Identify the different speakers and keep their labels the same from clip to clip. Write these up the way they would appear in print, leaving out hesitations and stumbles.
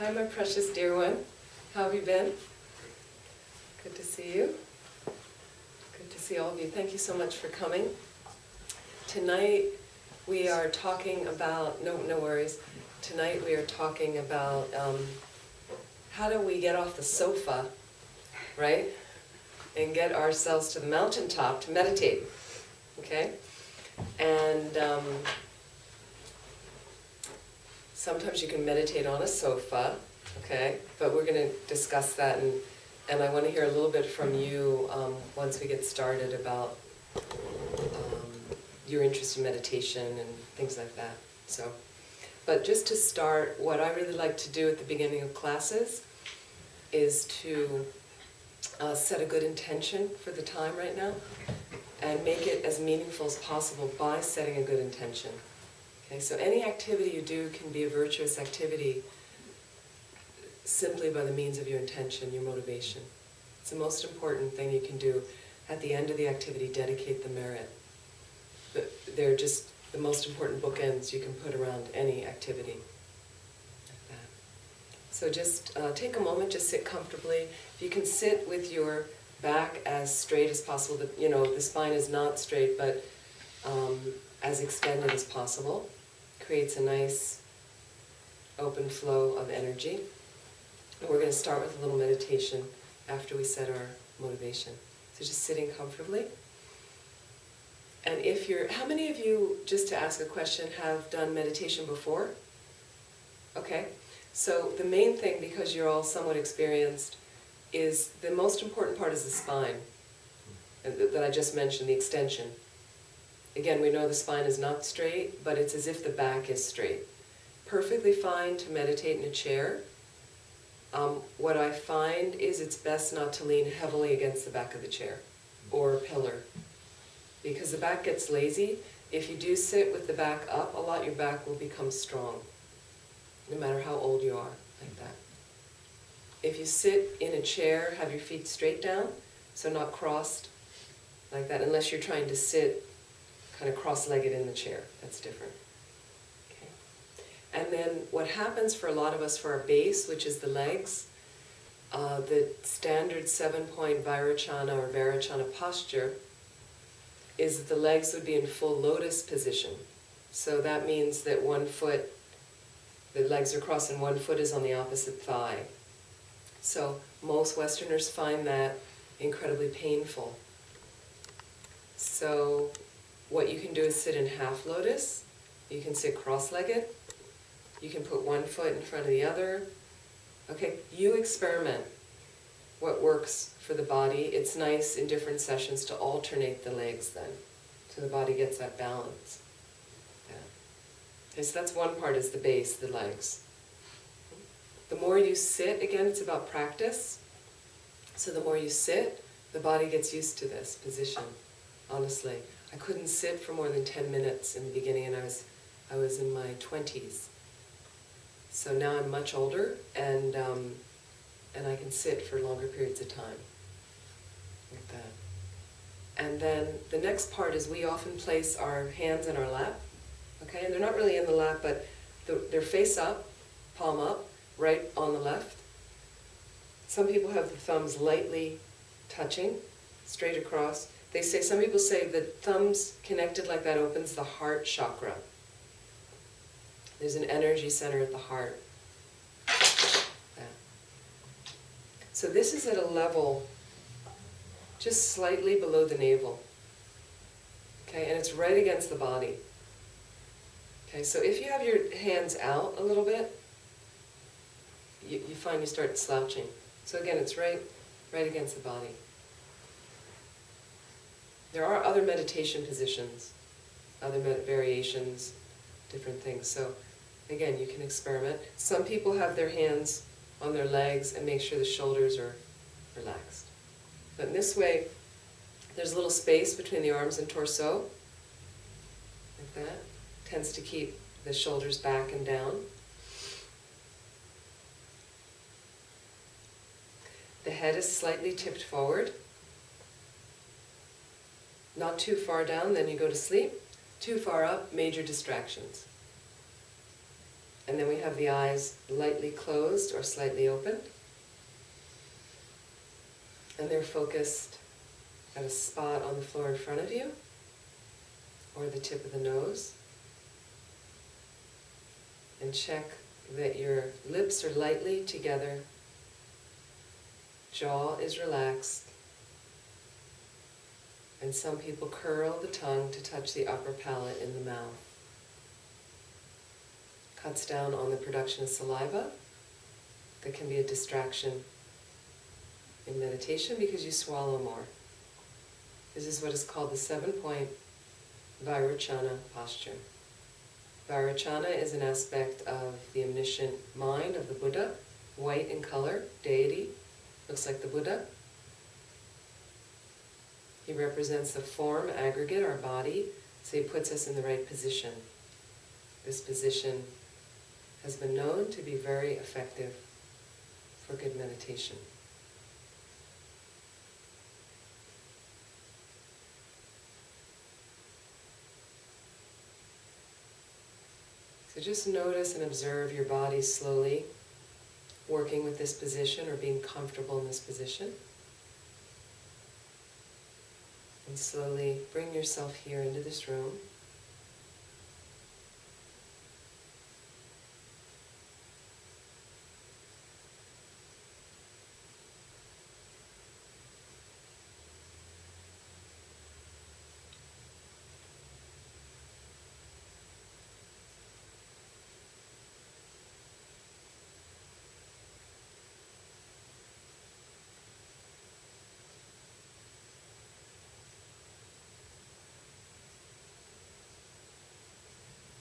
Speaker 1: Hi, my precious dear one. How have you been? Good to see you. Good to see all of you. Thank you so much for coming. Tonight we are talking about, no worries. Tonight we are talking about how do we get off the sofa, right? And get ourselves to the mountaintop to meditate, okay? And sometimes you can meditate on a sofa, okay? But we're going to discuss that, and I want to hear a little bit from you once we get started about your interest in meditation and things like that. So, but just to start, what I really like to do at the beginning of classes is to set a good intention for the time right now and make it as meaningful as possible by setting a good intention. Okay, so any activity you do can be a virtuous activity simply by the means of your intention, your motivation. It's the most important thing you can do. At the end of the activity, dedicate the merit. They're just the most important bookends you can put around any activity. Like that. So just take a moment, just sit comfortably. If you can sit with your back as straight as possible, the spine is not straight, but as extended as possible. Creates a nice open flow of energy. And we're going to start with a little meditation after we set our motivation. So just sitting comfortably. And how many of you, just to ask a question, have done meditation before? Okay. So the main thing, because you're all somewhat experienced, is the most important part is the spine that I just mentioned, the extension. Again, we know the spine is not straight, but it's as if the back is straight. Perfectly fine to meditate in a chair. What I find is it's best not to lean heavily against the back of the chair or a pillar, because the back gets lazy. If you do sit with the back up a lot, your back will become strong, no matter how old you are, like that. If you sit in a chair, have your feet straight down, so not crossed, like that, unless you're trying to sit kind of cross-legged in the chair. That's different. Okay. And then what happens for a lot of us for our base, which is the legs, the standard 7-point Vairocana or Varachana posture is that the legs would be in full lotus position. So that means that one foot, the legs are crossed and one foot is on the opposite thigh. So most Westerners find that incredibly painful. So what you can do is sit in half lotus. You can sit cross-legged. You can put one foot in front of the other. Okay, you experiment what works for the body. It's nice in different sessions to alternate the legs then, so the body gets that balance. Yeah. Okay, so that's one part, is the base, the legs. The more you sit, again, it's about practice. So the more you sit, the body gets used to this position, honestly. I couldn't sit for more than 10 minutes in the beginning, and I was in my 20s. So now I'm much older, and I can sit for longer periods of time, like that. And then the next part is we often place our hands in our lap, okay? And they're not really in the lap, but they're face up, palm up, right on the left. Some people have the thumbs lightly touching, straight across. Some people say that thumbs connected like that opens the heart chakra. There's an energy center at the heart. Yeah. So this is at a level just slightly below the navel. Okay, and it's right against the body. Okay, so if you have your hands out a little bit, you find you start slouching. So again, it's right against the body. There are other meditation positions, other variations, different things. So again, you can experiment. Some people have their hands on their legs and make sure the shoulders are relaxed. But in this way, there's a little space between the arms and torso, like that. Tends to keep the shoulders back and down. The head is slightly tipped forward. Not too far down, then you go to sleep. Too far up, major distractions. And then we have the eyes lightly closed or slightly opened. And they're focused at a spot on the floor in front of you, or the tip of the nose. And check that your lips are lightly together, jaw is relaxed, and some people curl the tongue to touch the upper palate in the mouth. Cuts down on the production of saliva. That can be a distraction in meditation because you swallow more. This is what is called the 7-point Vairocana posture. Vairocana is an aspect of the omniscient mind of the Buddha, white in color, deity, looks like the Buddha. He represents the form aggregate, our body, so he puts us in the right position. This position has been known to be very effective for good meditation. So just notice and observe your body slowly working with this position or being comfortable in this position. And slowly bring yourself here into this room.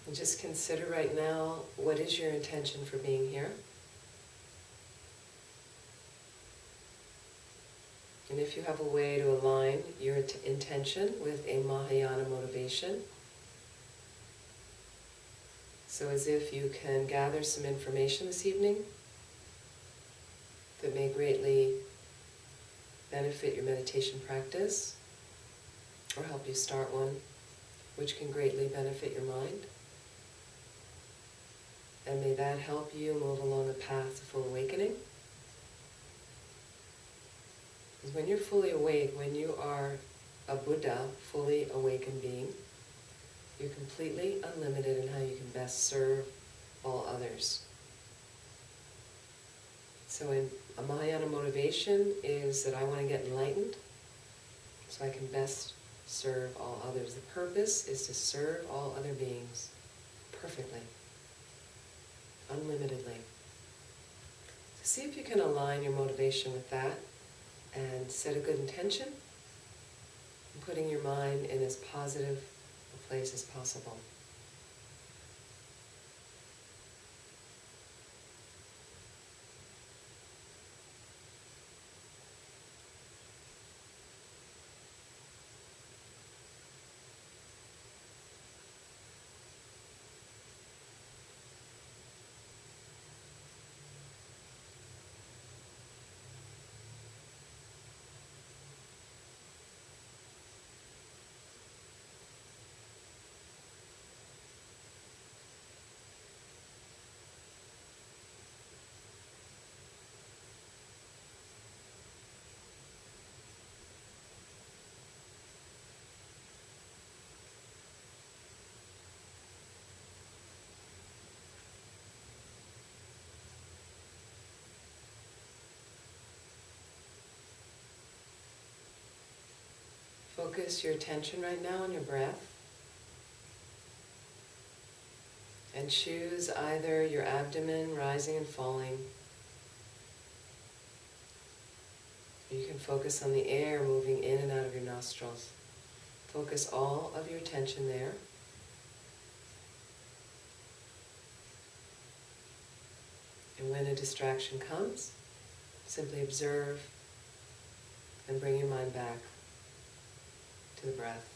Speaker 1: And just consider right now, what is your intention for being here? And if you have a way to align your intention with a Mahayana motivation, so as if you can gather some information this evening that may greatly benefit your meditation practice, or help you start one, which can greatly benefit your mind. And may that help you move along the path to full awakening. Because when you're fully awake, when you are a Buddha, fully awakened being, you're completely unlimited in how you can best serve all others. So a Mahayana motivation is that I want to get enlightened so I can best serve all others. The purpose is to serve all other beings perfectly, unlimitedly. So see if you can align your motivation with that and set a good intention, and putting your mind in as positive a place as possible. Focus your attention right now on your breath. And choose either your abdomen rising and falling. Or you can focus on the air moving in and out of your nostrils. Focus all of your attention there. And when a distraction comes, simply observe and bring your mind back to the breath.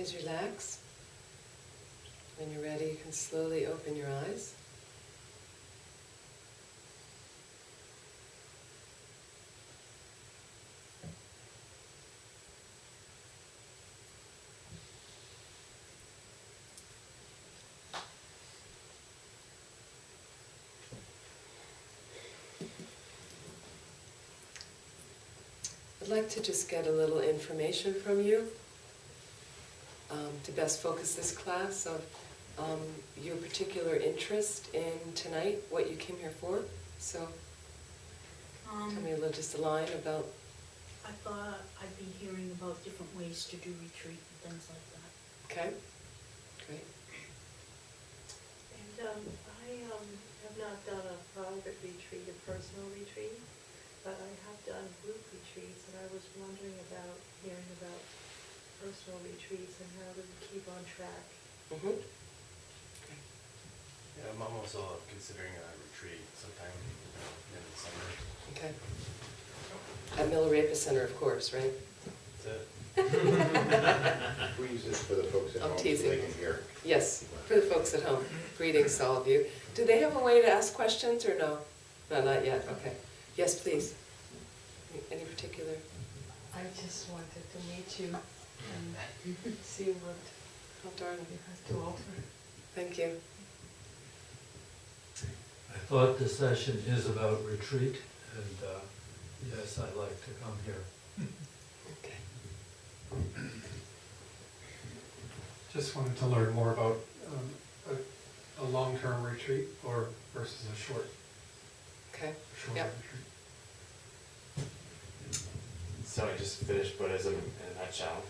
Speaker 1: Please relax. When you're ready, you can slowly open your eyes. I'd like to just get a little information from you to best focus this class of your particular interest in tonight, what you came here for. So tell me just a line about...
Speaker 2: I thought I'd be hearing about different ways to do retreat and things like that.
Speaker 1: Okay, great.
Speaker 3: And I have not done a private retreat, a personal retreat, but I have done group retreats, and I was wondering about hearing about personal retreats and how to keep on track.
Speaker 1: Mm-hmm.
Speaker 4: Yeah, I'm also considering a retreat sometime in the summer.
Speaker 1: Okay. At Milarepa Center, of course, right?
Speaker 4: That's it.
Speaker 5: We use this for the folks at
Speaker 1: I'm
Speaker 5: home so
Speaker 1: teasing.
Speaker 5: they can hear.
Speaker 1: Yes, for the folks at home. Greetings to all of you. Do they have a way to ask questions or no? No, not yet. Okay. Yes, please. Any particular?
Speaker 6: I just wanted to meet you and see what
Speaker 1: Oh, darn.
Speaker 6: you have to offer.
Speaker 1: Thank you.
Speaker 7: I thought the session is about retreat, and yes, I'd like to come here.
Speaker 1: Okay.
Speaker 8: Just wanted to learn more about a long-term retreat or versus a short
Speaker 1: Okay.
Speaker 8: retreat.
Speaker 4: So I just finished Buddhism in a nutshell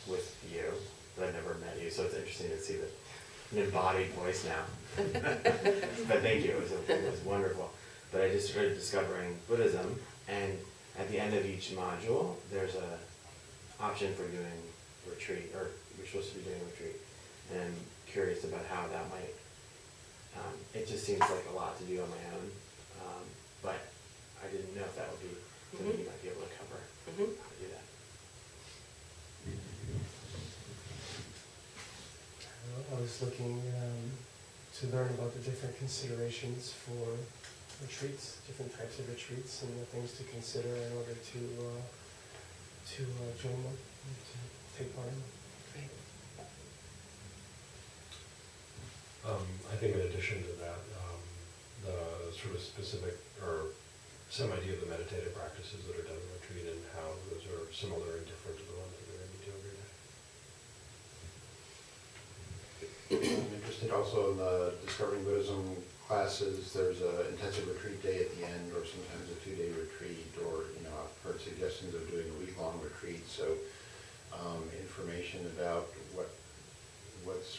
Speaker 4: with you, but I've never met you, so it's interesting to see an embodied voice now. But thank you, it was wonderful. But I just started discovering Buddhism, and at the end of each module, there's a option for doing retreat, or you're supposed to be doing a retreat. And I'm curious about how that might, it just seems like a lot to do on my own, but I didn't know if that would be something you might be able to cover, how to do that.
Speaker 9: I was looking to learn about the different considerations for retreats, different types of retreats, and the things to consider in order to join them, and to take part in them.
Speaker 1: Great.
Speaker 10: I think in addition to that, the sort of specific or some idea of the meditative practices that are done in retreat and how those are similar and different to the ones that we're going to do every day.
Speaker 5: I'm interested also in the Discovering Buddhism classes. There's an intensive retreat day at the end, or sometimes a 2-day retreat, or I've heard suggestions of doing a week-long retreat. So information about what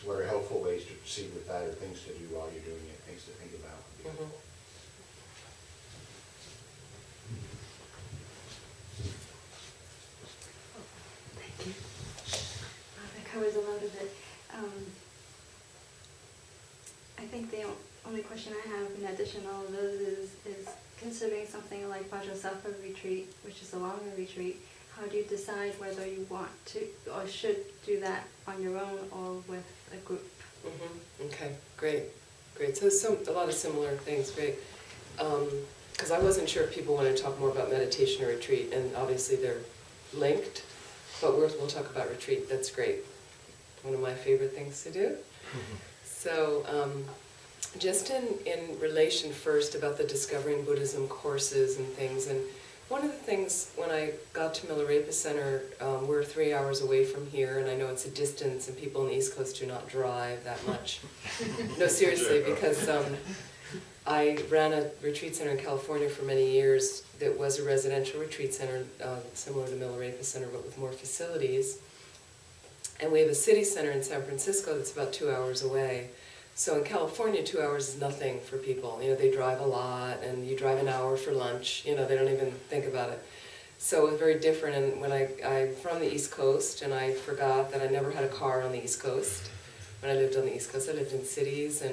Speaker 5: are helpful ways to proceed with that, or things to do while you're doing it, things to think about would be helpful.
Speaker 11: Thank you. That covers a lot of it. I think the only question I have in addition to all of those is considering something like Vajrasattva retreat, which is a longer retreat. How do you decide whether you want to or should do that on your own or with a group?
Speaker 1: Okay, great. So a lot of similar things, great. Because I wasn't sure if people wanted to talk more about meditation or retreat, and obviously they're linked, but we'll talk about retreat. That's great. One of my favorite things to do. So just in relation first about the Discovering Buddhism courses and things, and one of the things when I got to Milarepa Center, we're 3 hours away from here, and I know it's a distance, and people on the East Coast do not drive that much. No, seriously, because I ran a retreat center in California for many years that was a residential retreat center, similar to Milarepa Center, but with more facilities. And we have a city center in San Francisco that's about 2 hours away. So in California, 2 hours is nothing for people. They drive a lot, and you drive an hour for lunch. They don't even think about it. So it was very different. And when I'm from the East Coast, and I forgot that I never had a car on the East Coast. When I lived on the East Coast, I lived in cities,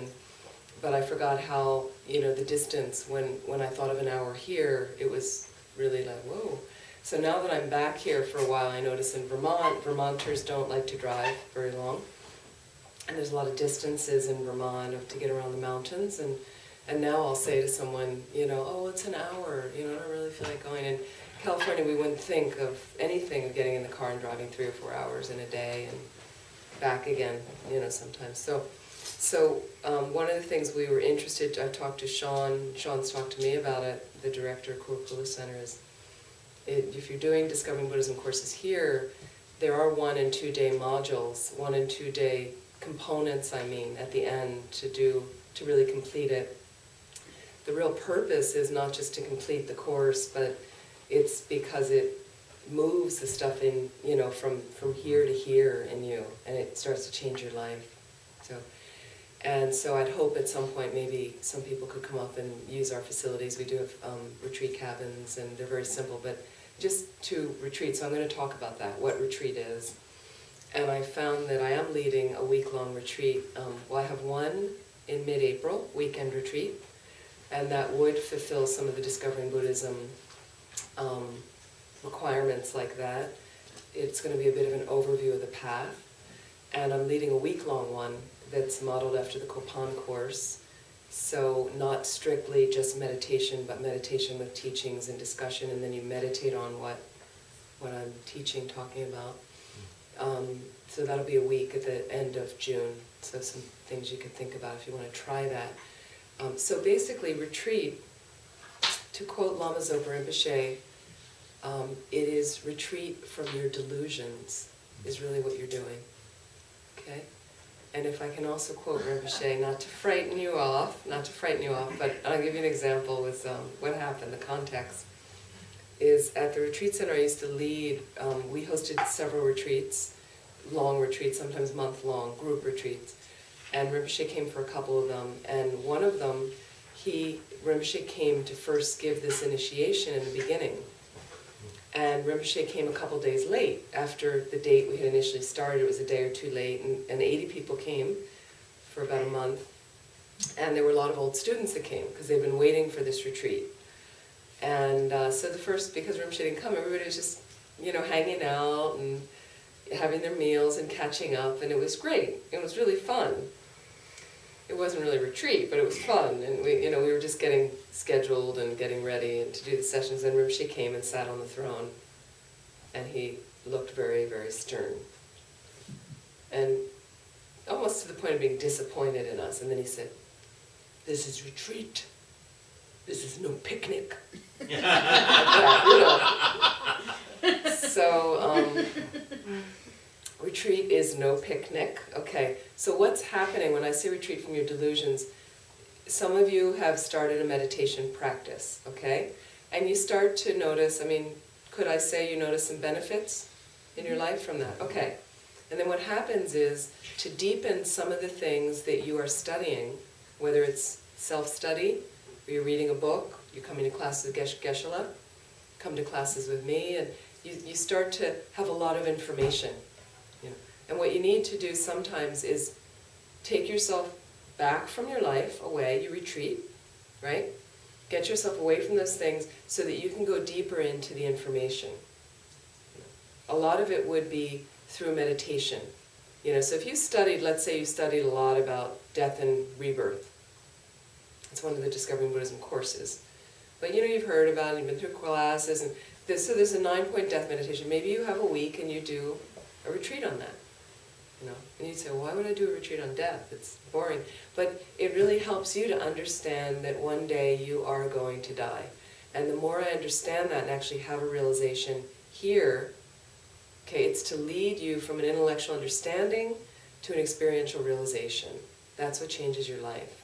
Speaker 1: but I forgot how, the distance, when I thought of an hour here, it was really like, whoa. So now that I'm back here for a while, I notice in Vermont, Vermonters don't like to drive very long. And there's a lot of distances in Vermont to get around the mountains. And now I'll say to someone, oh, it's an hour, I don't really feel like going. In California, we wouldn't think of anything of getting in the car and driving 3 or 4 hours in a day and back again, sometimes. So one of the things we were interested, I talked to Sean's talked to me about it, the director of Kurukulla Center, is if you're doing Discovering Buddhism courses here, there are 1 and 2 day modules, 1 and 2 day components, at the end to really complete it. The real purpose is not just to complete the course, but it's because it moves the stuff in, from here to here in you, and it starts to change your life. So I'd hope at some point maybe some people could come up and use our facilities. We do have retreat cabins, and they're very simple, but just to retreat. So I'm going to talk about that, what retreat is. And I found that I am leading a week-long retreat. I have one in mid-April, weekend retreat, and that would fulfill some of the Discovering Buddhism requirements like that. It's going to be a bit of an overview of the path. And I'm leading a week-long one that's modeled after the Kopan course. So not strictly just meditation, but meditation with teachings and discussion, and then you meditate on what I'm talking about. So that'll be a week at the end of June. So some things you could think about if you want to try that. So basically, retreat, to quote Lama Zopa Rinpoche, it is retreat from your delusions, is really what you're doing. Okay? And if I can also quote Rinpoche, not to frighten you off, but I'll give you an example with what happened, the context, is at the retreat center I used to lead, we hosted several retreats, long retreats, sometimes month-long group retreats. And Rinpoche came for a couple of them, and one of them, Rinpoche came to first give this initiation in the beginning. And Rinpoche came a couple days late after the date we had initially started. It was a day or 2 late, and 80 people came for about a month. And there were a lot of old students that came because they'd been waiting for this retreat. And so because Rinpoche didn't come, everybody was just, hanging out and having their meals and catching up, and it was great. It was really fun. It wasn't really a retreat, but it was fun, and we were just getting scheduled and getting ready and to do the sessions. And Rinpoche came and sat on the throne, and he looked very, very stern, and almost to the point of being disappointed in us. And then he said, "This is retreat. This is no picnic." Like that, So. Retreat is no picnic. Okay, so what's happening when I say retreat from your delusions? Some of you have started a meditation practice, okay? And you start to notice, could I say you notice some benefits in your life from that? Okay. And then what happens is, to deepen some of the things that you are studying, whether it's self-study, or you're reading a book, you're coming to classes with Geshe-la, come to classes with me, and you start to have a lot of information. And what you need to do sometimes is take yourself back from your life, away, you retreat, right? Get yourself away from those things so that you can go deeper into the information. A lot of it would be through meditation. So if you studied, let's say you studied a lot about death and rebirth. It's one of the Discovering Buddhism courses. But you've heard about it, you've been through classes, and so there's a 9-point death meditation. Maybe you have a week and you do a retreat on that. And you'd say, why would I do a retreat on death? It's boring. But it really helps you to understand that one day you are going to die. And the more I understand that and actually have a realization here, okay, it's to lead you from an intellectual understanding to an experiential realization. That's what changes your life.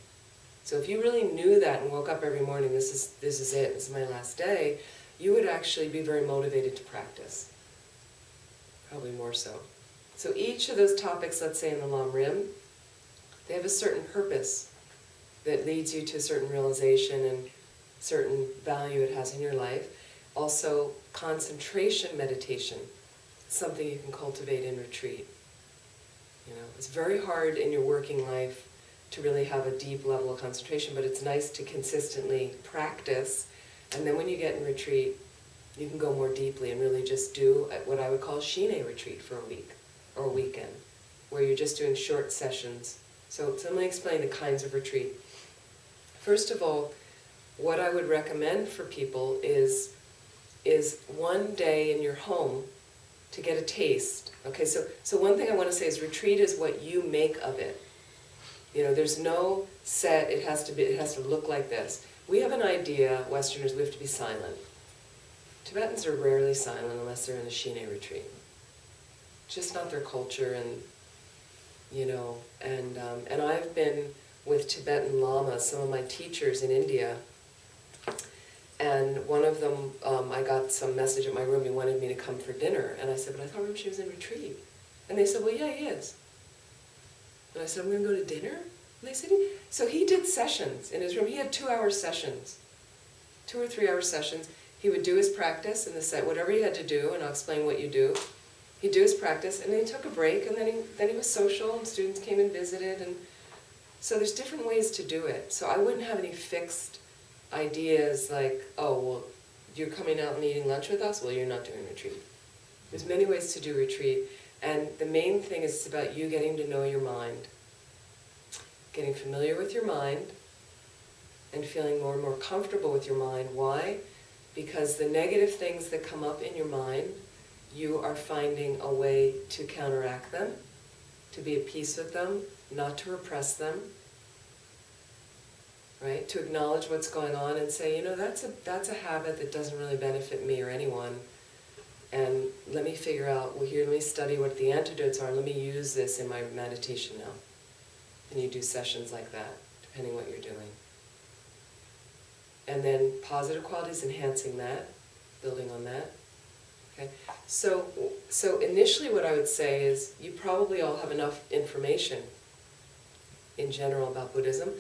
Speaker 1: So if you really knew that and woke up every morning, this is it, this is my last day, you would actually be very motivated to practice. Probably more so. So each of those topics, let's say in the Lam Rim, they have a certain purpose that leads you to a certain realization and certain value it has in your life. Also, concentration meditation, something you can cultivate in retreat. It's very hard in your working life to really have a deep level of concentration, but it's nice to consistently practice. And then when you get in retreat, You can go more deeply and really just do what I would call a Shine retreat for a week or a weekend, where you're just doing short sessions. So let me explain the kinds of retreat. First of all, what I would recommend for people is one day in your home to get a taste. Okay, so one thing I want to say is retreat is what you make of it. You know, there's no set, it has to look like this. We have an idea, Westerners, we have to be silent. Tibetans are rarely silent unless they're in a Shine retreat. Just not their culture, and you know, and I've been with Tibetan lamas, some of my teachers in India, and one of them, I got some message at my room, he wanted me to come for dinner, and I said, but I thought she was in retreat. And they said, well, yeah, he is. And I said, I'm going to go to dinner? And they said, so he did sessions in his room. He had 2-hour sessions, 2 or 3 hour sessions. He would do his practice in the set, whatever he had to do, and I'll explain what you do. He'd do his practice, and then he took a break, and then he was social, and students came and visited, and so there's different ways to do it. So I wouldn't have any fixed ideas like, oh, well, you're coming out and eating lunch with us? Well, you're not doing retreat. There's many ways to do retreat, and the main thing is it's about you getting to know your mind, getting familiar with your mind, and feeling more and more comfortable with your mind. Why? Because the negative things that come up in your mind, you are finding a way to counteract them, to be at peace with them, not to repress them, right? To acknowledge what's going on and say, you know, that's a habit that doesn't really benefit me or anyone, and let me figure out, well, here, let me study what the antidotes are, let me use this in my meditation now. And you do sessions like that, depending what you're doing. And then positive qualities, enhancing that, building on that. Okay? So initially what I would say is you probably all have enough information in general about Buddhism.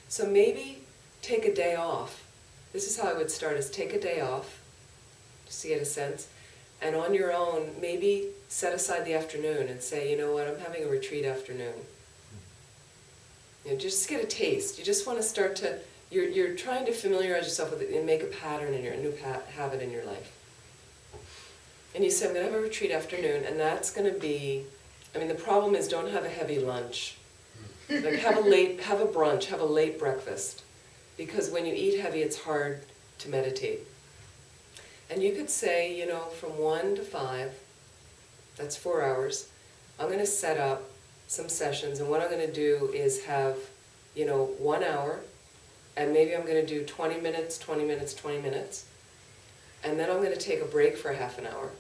Speaker 1: So maybe take a day off. This is how I would start, is take a day off, just to get a sense. And on your own, maybe set aside the afternoon and say, you know what, I'm having a retreat afternoon. You know, just get a taste. You just want to start to, you're trying to familiarize yourself with it and make a pattern in a new habit in your life. And you say, I'm going to have a retreat afternoon, and that's going to be, I mean, the problem is don't have a heavy lunch. Like have a brunch, have a late breakfast. Because when you eat heavy, it's hard to meditate. And you could say, you know, from 1 to 5, that's 4 hours, I'm going to set up some sessions, and what I'm going to do is have, you know, 1 hour, and maybe I'm going to do 20 minutes, 20 minutes, 20 minutes, and then I'm going to take a break for half an hour.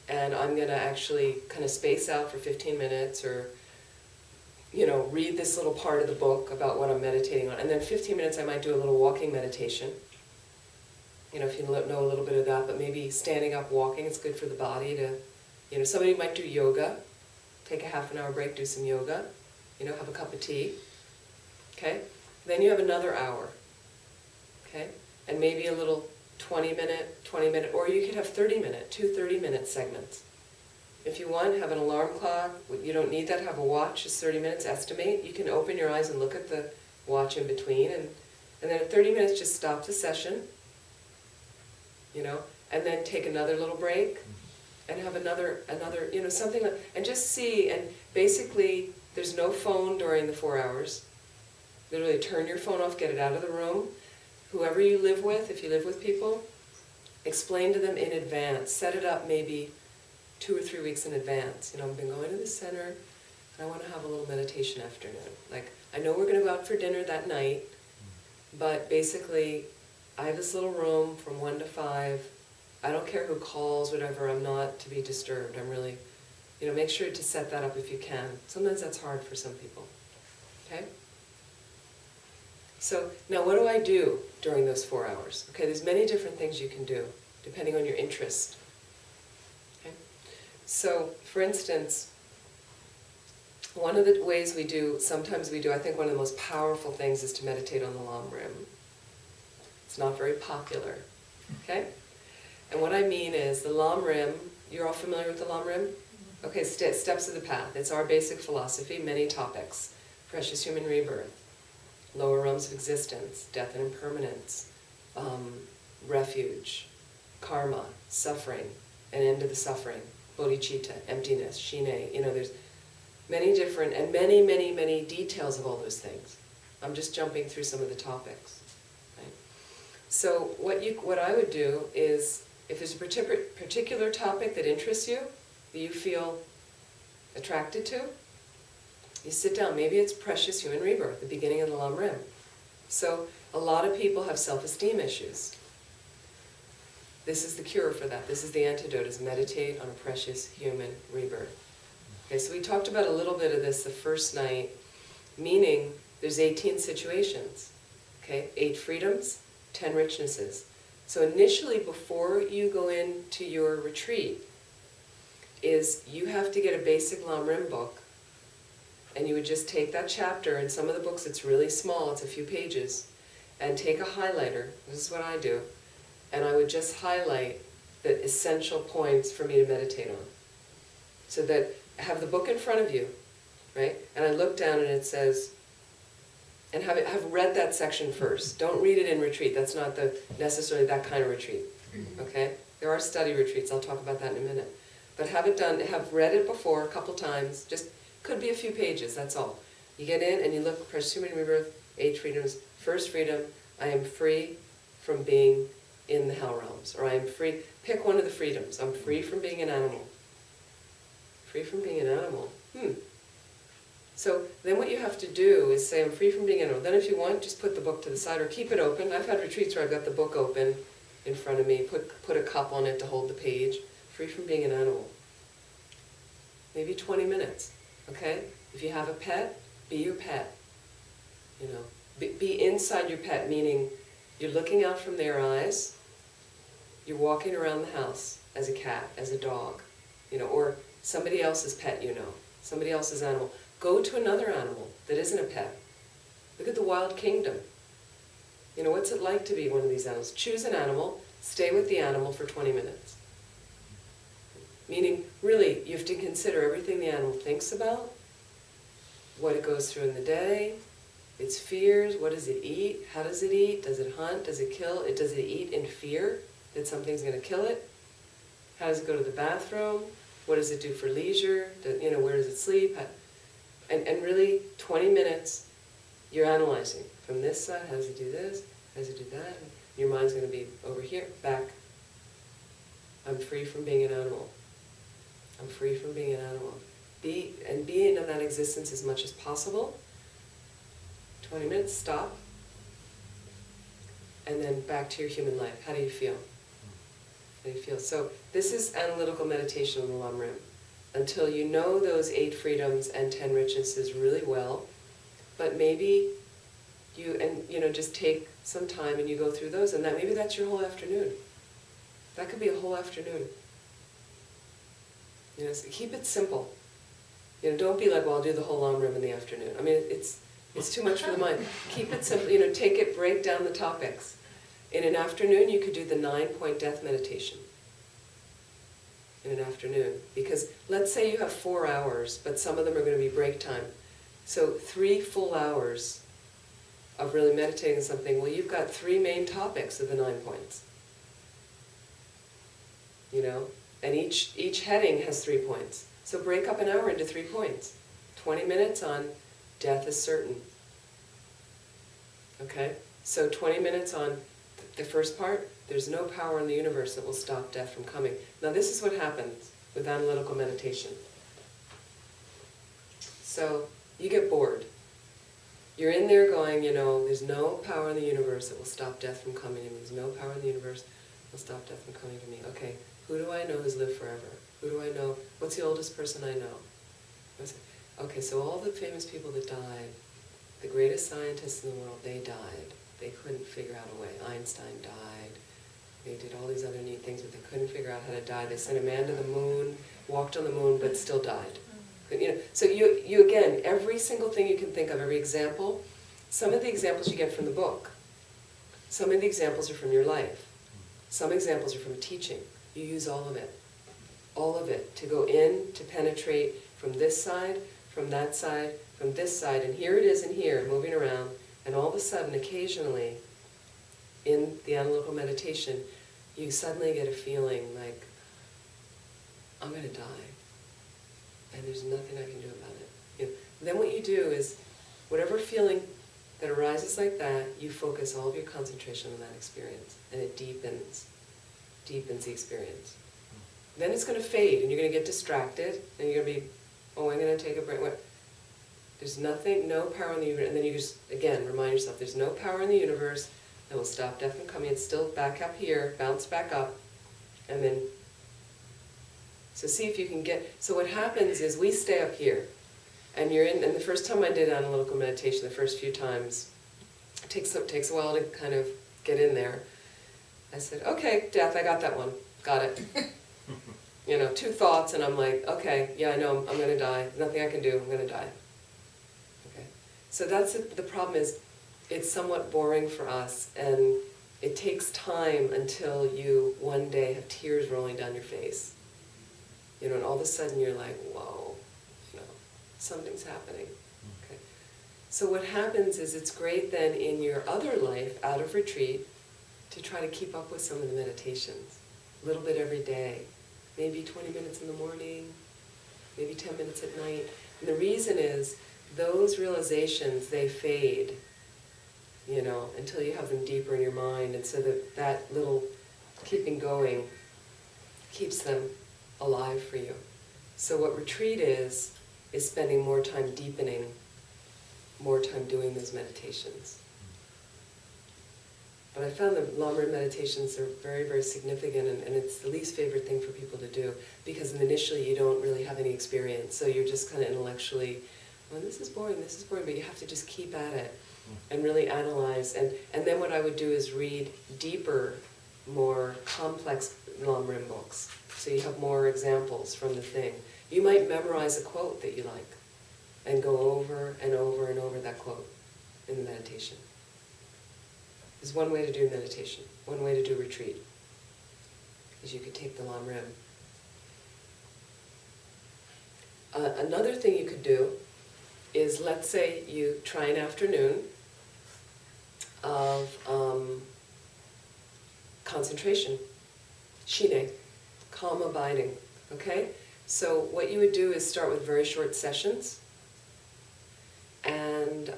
Speaker 1: And I'm going to actually kind of space out for 15 minutes or, you know, read this little part of the book about what I'm meditating on. And then 15 minutes I might do a little walking meditation. You know, if you know a little bit of that, but maybe standing up, walking, it's good for the body to, you know, somebody might do yoga, take a half an hour break, do some yoga, you know, have a cup of tea, okay? Then you have another hour, okay? And maybe a little 20 minute, or you could have 2 30-minute segments. If you want, have an alarm clock. You don't need that, have a watch, just 30 minutes, estimate. You can open your eyes and look at the watch in between, and then at 30 minutes, just stop the session, you know, and then take another little break, and have another, you know, something like, and just see, and basically, there's no phone during the 4 hours. Literally turn your phone off, get it out of the room. Whoever you live with, if you live with people, explain to them in advance. Set it up maybe 2 or 3 weeks in advance. You know, I've been going to the center, and I want to have a little meditation afternoon. Like, I know we're going to go out for dinner that night, but basically, I have this little room from 1 to 5. I don't care who calls, whatever, I'm not to be disturbed. I'm really, you know, make sure to set that up if you can. Sometimes that's hard for some people, okay? So, now what do I do during those 4 hours? Okay, there's many different things you can do, depending on your interest. Okay? So, for instance, one of the ways we do, sometimes we do, I think one of the most powerful things is to meditate on the Lam Rim. It's not very popular, okay? And what I mean is the Lam Rim, you're all familiar with the Lam Rim? Okay, steps of the path. It's our basic philosophy, many topics. Precious human rebirth, lower realms of existence, death and impermanence, refuge, karma, suffering, an end to the suffering, bodhicitta, emptiness, shine. There's many different and many, many, many details of all those things. I'm just jumping through some of the topics. Right? So what I would do is, if there's a particular topic that interests you, that you feel attracted to, you sit down. Maybe it's precious human rebirth, the beginning of the Lam Rim. So a lot of people have self-esteem issues. This is the cure for that. This is the antidote, is meditate on a precious human rebirth. Okay, so we talked about a little bit of this the first night, meaning there's 18 situations, okay? 8 freedoms, 10 richnesses. So initially, before you go into your retreat, is you have to get a basic Lam Rim book, and you would just take that chapter, and some of the books it's really small, it's a few pages, and take a highlighter, this is what I do, and I would just highlight the essential points for me to meditate on. So that, have the book in front of you, right? And I look down and it says, and have read that section first. Don't read it in retreat, that's not necessarily that kind of retreat, okay? There are study retreats, I'll talk about that in a minute. But have it done, have read it before a couple times, just could be a few pages, that's all. You get in and you look, Precious Human Rebirth, 8 freedoms. First freedom, I am free from being in the hell realms. Or I am free, pick one of the freedoms. I'm free from being an animal. Free from being an animal. So then what you have to do is say, I'm free from being an animal. Then if you want, just put the book to the side or keep it open. I've had retreats where I've got the book open in front of me, put a cup on it to hold the page. Free from being an animal. Maybe 20 minutes, okay? If you have a pet, be your pet. Be inside your pet, meaning you're looking out from their eyes, you're walking around the house as a cat, as a dog, or somebody else's pet, somebody else's animal. Go to another animal that isn't a pet. Look at the wild kingdom. What's it like to be one of these animals? Choose an animal, stay with the animal for 20 minutes. Meaning, really, you have to consider everything the animal thinks about, what it goes through in the day, its fears, what does it eat, how does it eat, does it hunt, does it kill, does it eat in fear that something's going to kill it, how does it go to the bathroom, what does it do for leisure, where does it sleep, and really 20 minutes you're analyzing. From this side, how does it do this, how does it do that, your mind's going to be over here, back. I'm free from being an animal. I'm free from being an animal. Be in that existence as much as possible. 20 minutes, stop. And then back to your human life. How do you feel? How do you feel? So this is analytical meditation on the Lam Rim. Until you know those 8 freedoms and 10 richnesses really well, but maybe you just take some time and you go through those, and maybe that's your whole afternoon. That could be a whole afternoon. So keep it simple. Don't be like, well, I'll do the whole Lam Rim in the afternoon. I mean, it's too much for the mind. Keep it simple. Take it, break down the topics. In an afternoon, you could do the 9-point death meditation. In an afternoon, because let's say you have 4 hours, but some of them are going to be break time. So 3 full hours of really meditating on something. Well, you've got 3 main topics of the 9 points. And each heading has 3 points. So break up an hour into 3 points. 20 minutes on death is certain. Okay? So 20 minutes on the first part, there's no power in the universe that will stop death from coming. Now this is what happens with analytical meditation. So you get bored. You're in there going, there's no power in the universe that will stop death from coming to me. There's no power in the universe that will stop death from coming to me. Okay. Who do I know who's lived forever? Who do I know? What's the oldest person I know? Okay, so all the famous people that died, the greatest scientists in the world, they died. They couldn't figure out a way. Einstein died. They did all these other neat things, but they couldn't figure out how to die. They sent a man to the moon, walked on the moon, but still died. So you again, every single thing you can think of, every example, some of the examples you get from the book. Some of the examples are from your life. Some examples are from teaching. You use all of it to go in, to penetrate from this side, from that side, from this side, and here it is in here, moving around, and all of a sudden, occasionally, in the analytical meditation, you suddenly get a feeling like, I'm gonna die, and there's nothing I can do about it. You know, then what you do is, whatever feeling that arises like that, you focus all of your concentration on that experience, and it deepens the experience. Then it's gonna fade, and you're gonna get distracted, and you're gonna be, oh, I'm gonna take a break. What? There's nothing, no power in the universe, and then you just, again, remind yourself, there's no power in the universe that will stop death from coming. It's still back up here, bounce back up, and then, so see if you can get, so what happens is we stay up here, and you're in, and the first time I did analytical meditation, the first few times, it takes a while to kind of get in there. I said, okay, death, I got that one, got it. You know, 2 thoughts, and I'm like, okay, yeah, I know, I'm gonna die, nothing I can do, I'm gonna die. Okay, so that's it. The problem is, it's somewhat boring for us, and it takes time until you one day have tears rolling down your face. You know, and all of a sudden you're like, whoa, you know, something's happening. Okay. So what happens is, it's great then in your other life, out of retreat, to try to keep up with some of the meditations. A little bit every day. Maybe 20 minutes in the morning, maybe 10 minutes at night. And the reason is, those realizations, they fade, you know, until you have them deeper in your mind. And so that little keeping going keeps them alive for you. So what retreat is spending more time deepening, more time doing those meditations. But I found the long-run meditations are very, very significant, and it's the least favorite thing for people to do, because initially you don't really have any experience, so you're just kind of intellectually, well, this is boring, but you have to just keep at it and really analyze. And then what I would do is read deeper, more complex long-run books, so you have more examples from the thing. You might memorize a quote that you like, and go over and over and over that quote in the meditation. Is one way to do meditation, one way to do retreat, is you could take the Lam Rim. Another thing you could do is, let's say you try an afternoon of concentration, shine, calm abiding, okay? So what you would do is start with very short sessions, and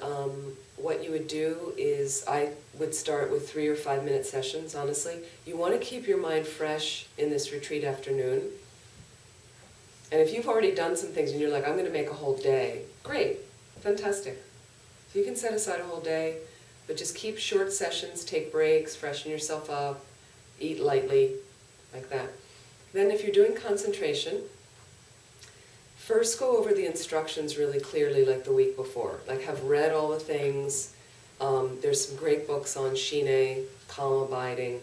Speaker 1: what you would do is, I would start with 3 or 5 minute sessions, honestly. You want to keep your mind fresh in this retreat afternoon. And if you've already done some things and you're like, I'm going to make a whole day, great, fantastic. So you can set aside a whole day, but just keep short sessions, take breaks, freshen yourself up, eat lightly, like that. Then if you're doing concentration, first go over the instructions really clearly, like the week before. Like, have read all the things. There's some great books on shine, calm abiding.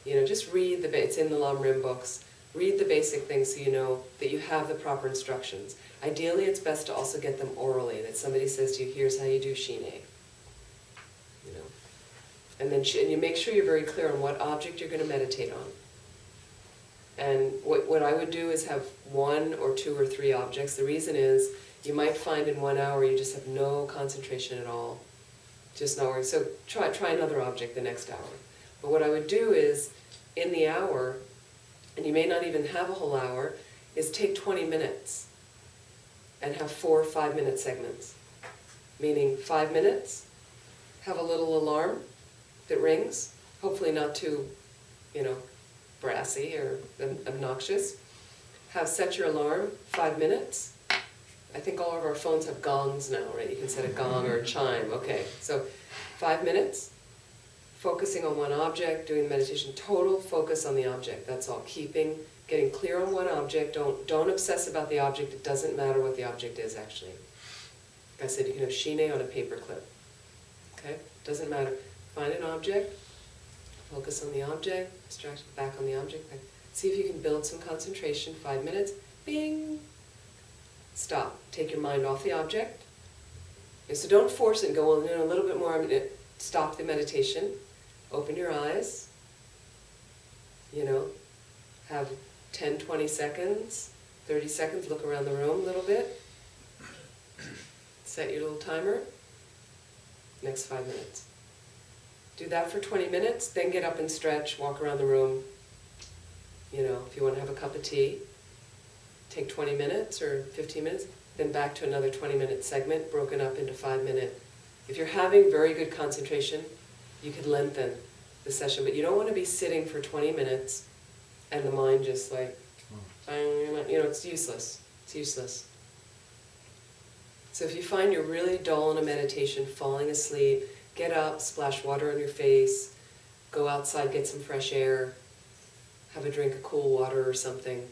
Speaker 1: You know, just read it's in the Lam Rim books. Read the basic things so you know that you have the proper instructions. Ideally, it's best to also get them orally, that somebody says to you, here's how you do shine. You know, and then and you make sure you're very clear on what object you're going to meditate on. And what I would do is have 1 or 2 or 3 objects. The reason is, you might find in 1 hour you just have no concentration at all. Just not working. So try another object the next hour. But what I would do is, in the hour, and you may not even have a whole hour, is take 20 minutes and have 4 or 5 minute segments. Meaning 5 minutes, have a little alarm that rings, hopefully not too, you know, brassy or obnoxious. Set your alarm, 5 minutes. I think all of our phones have gongs now, right? You can set a gong or a chime. Okay, so 5 minutes, focusing on one object, doing the meditation, total focus on the object, that's all. Getting clear on one object, don't obsess about the object, it doesn't matter what the object is actually. Like I said, you can have shine on a paper clip. Okay, doesn't matter. Find an object, focus on the object, distraction back on the object. See if you can build some concentration, 5 minutes, bing, stop. Take your mind off the object. Okay, so don't force it and go, well, a little bit more, stop the meditation, open your eyes, you know, have 10, 20 seconds, 30 seconds, look around the room a little bit, set your little timer, next 5 minutes. Do that for 20 minutes, then get up and stretch, walk around the room, You know, if you want to have a cup of tea, take 20 minutes or 15 minutes, then back to another 20-minute segment broken up into 5-minute. If you're having very good concentration, you could lengthen the session, but you don't want to be sitting for 20 minutes and the mind just like, you know, it's useless. It's useless. So if you find you're really dull in a meditation, falling asleep, get up, splash water on your face, go outside, get some fresh air, have a drink of cool water or something.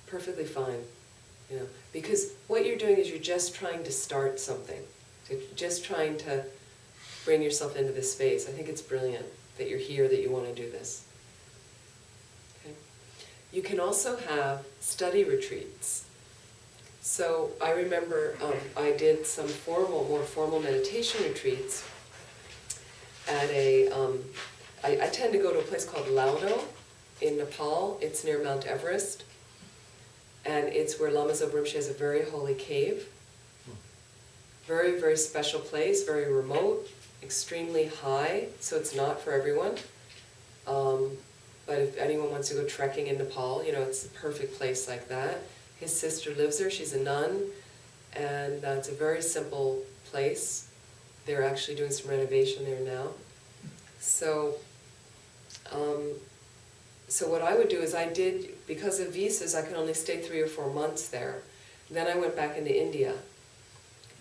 Speaker 1: Perfectly fine, you know, because what you're doing is you're just trying to start something. So just trying to bring yourself into this space. I think it's brilliant that you're here, that you want to do this. Okay. You can also have study retreats. So I remember I did some more formal meditation retreats at I tend to go to a place called Laudo in Nepal. It's near Mount Everest. And it's where Lama Zopa Rinpoche has a very holy cave. Very, very special place, very remote, extremely high, so it's not for everyone. But if anyone wants to go trekking in Nepal, you know, it's a perfect place like that. His sister lives there, she's a nun, and it's a very simple place. They're actually doing some renovation there now. So what I would do is because of visas, I could only stay 3 or 4 months there. Then I went back into India.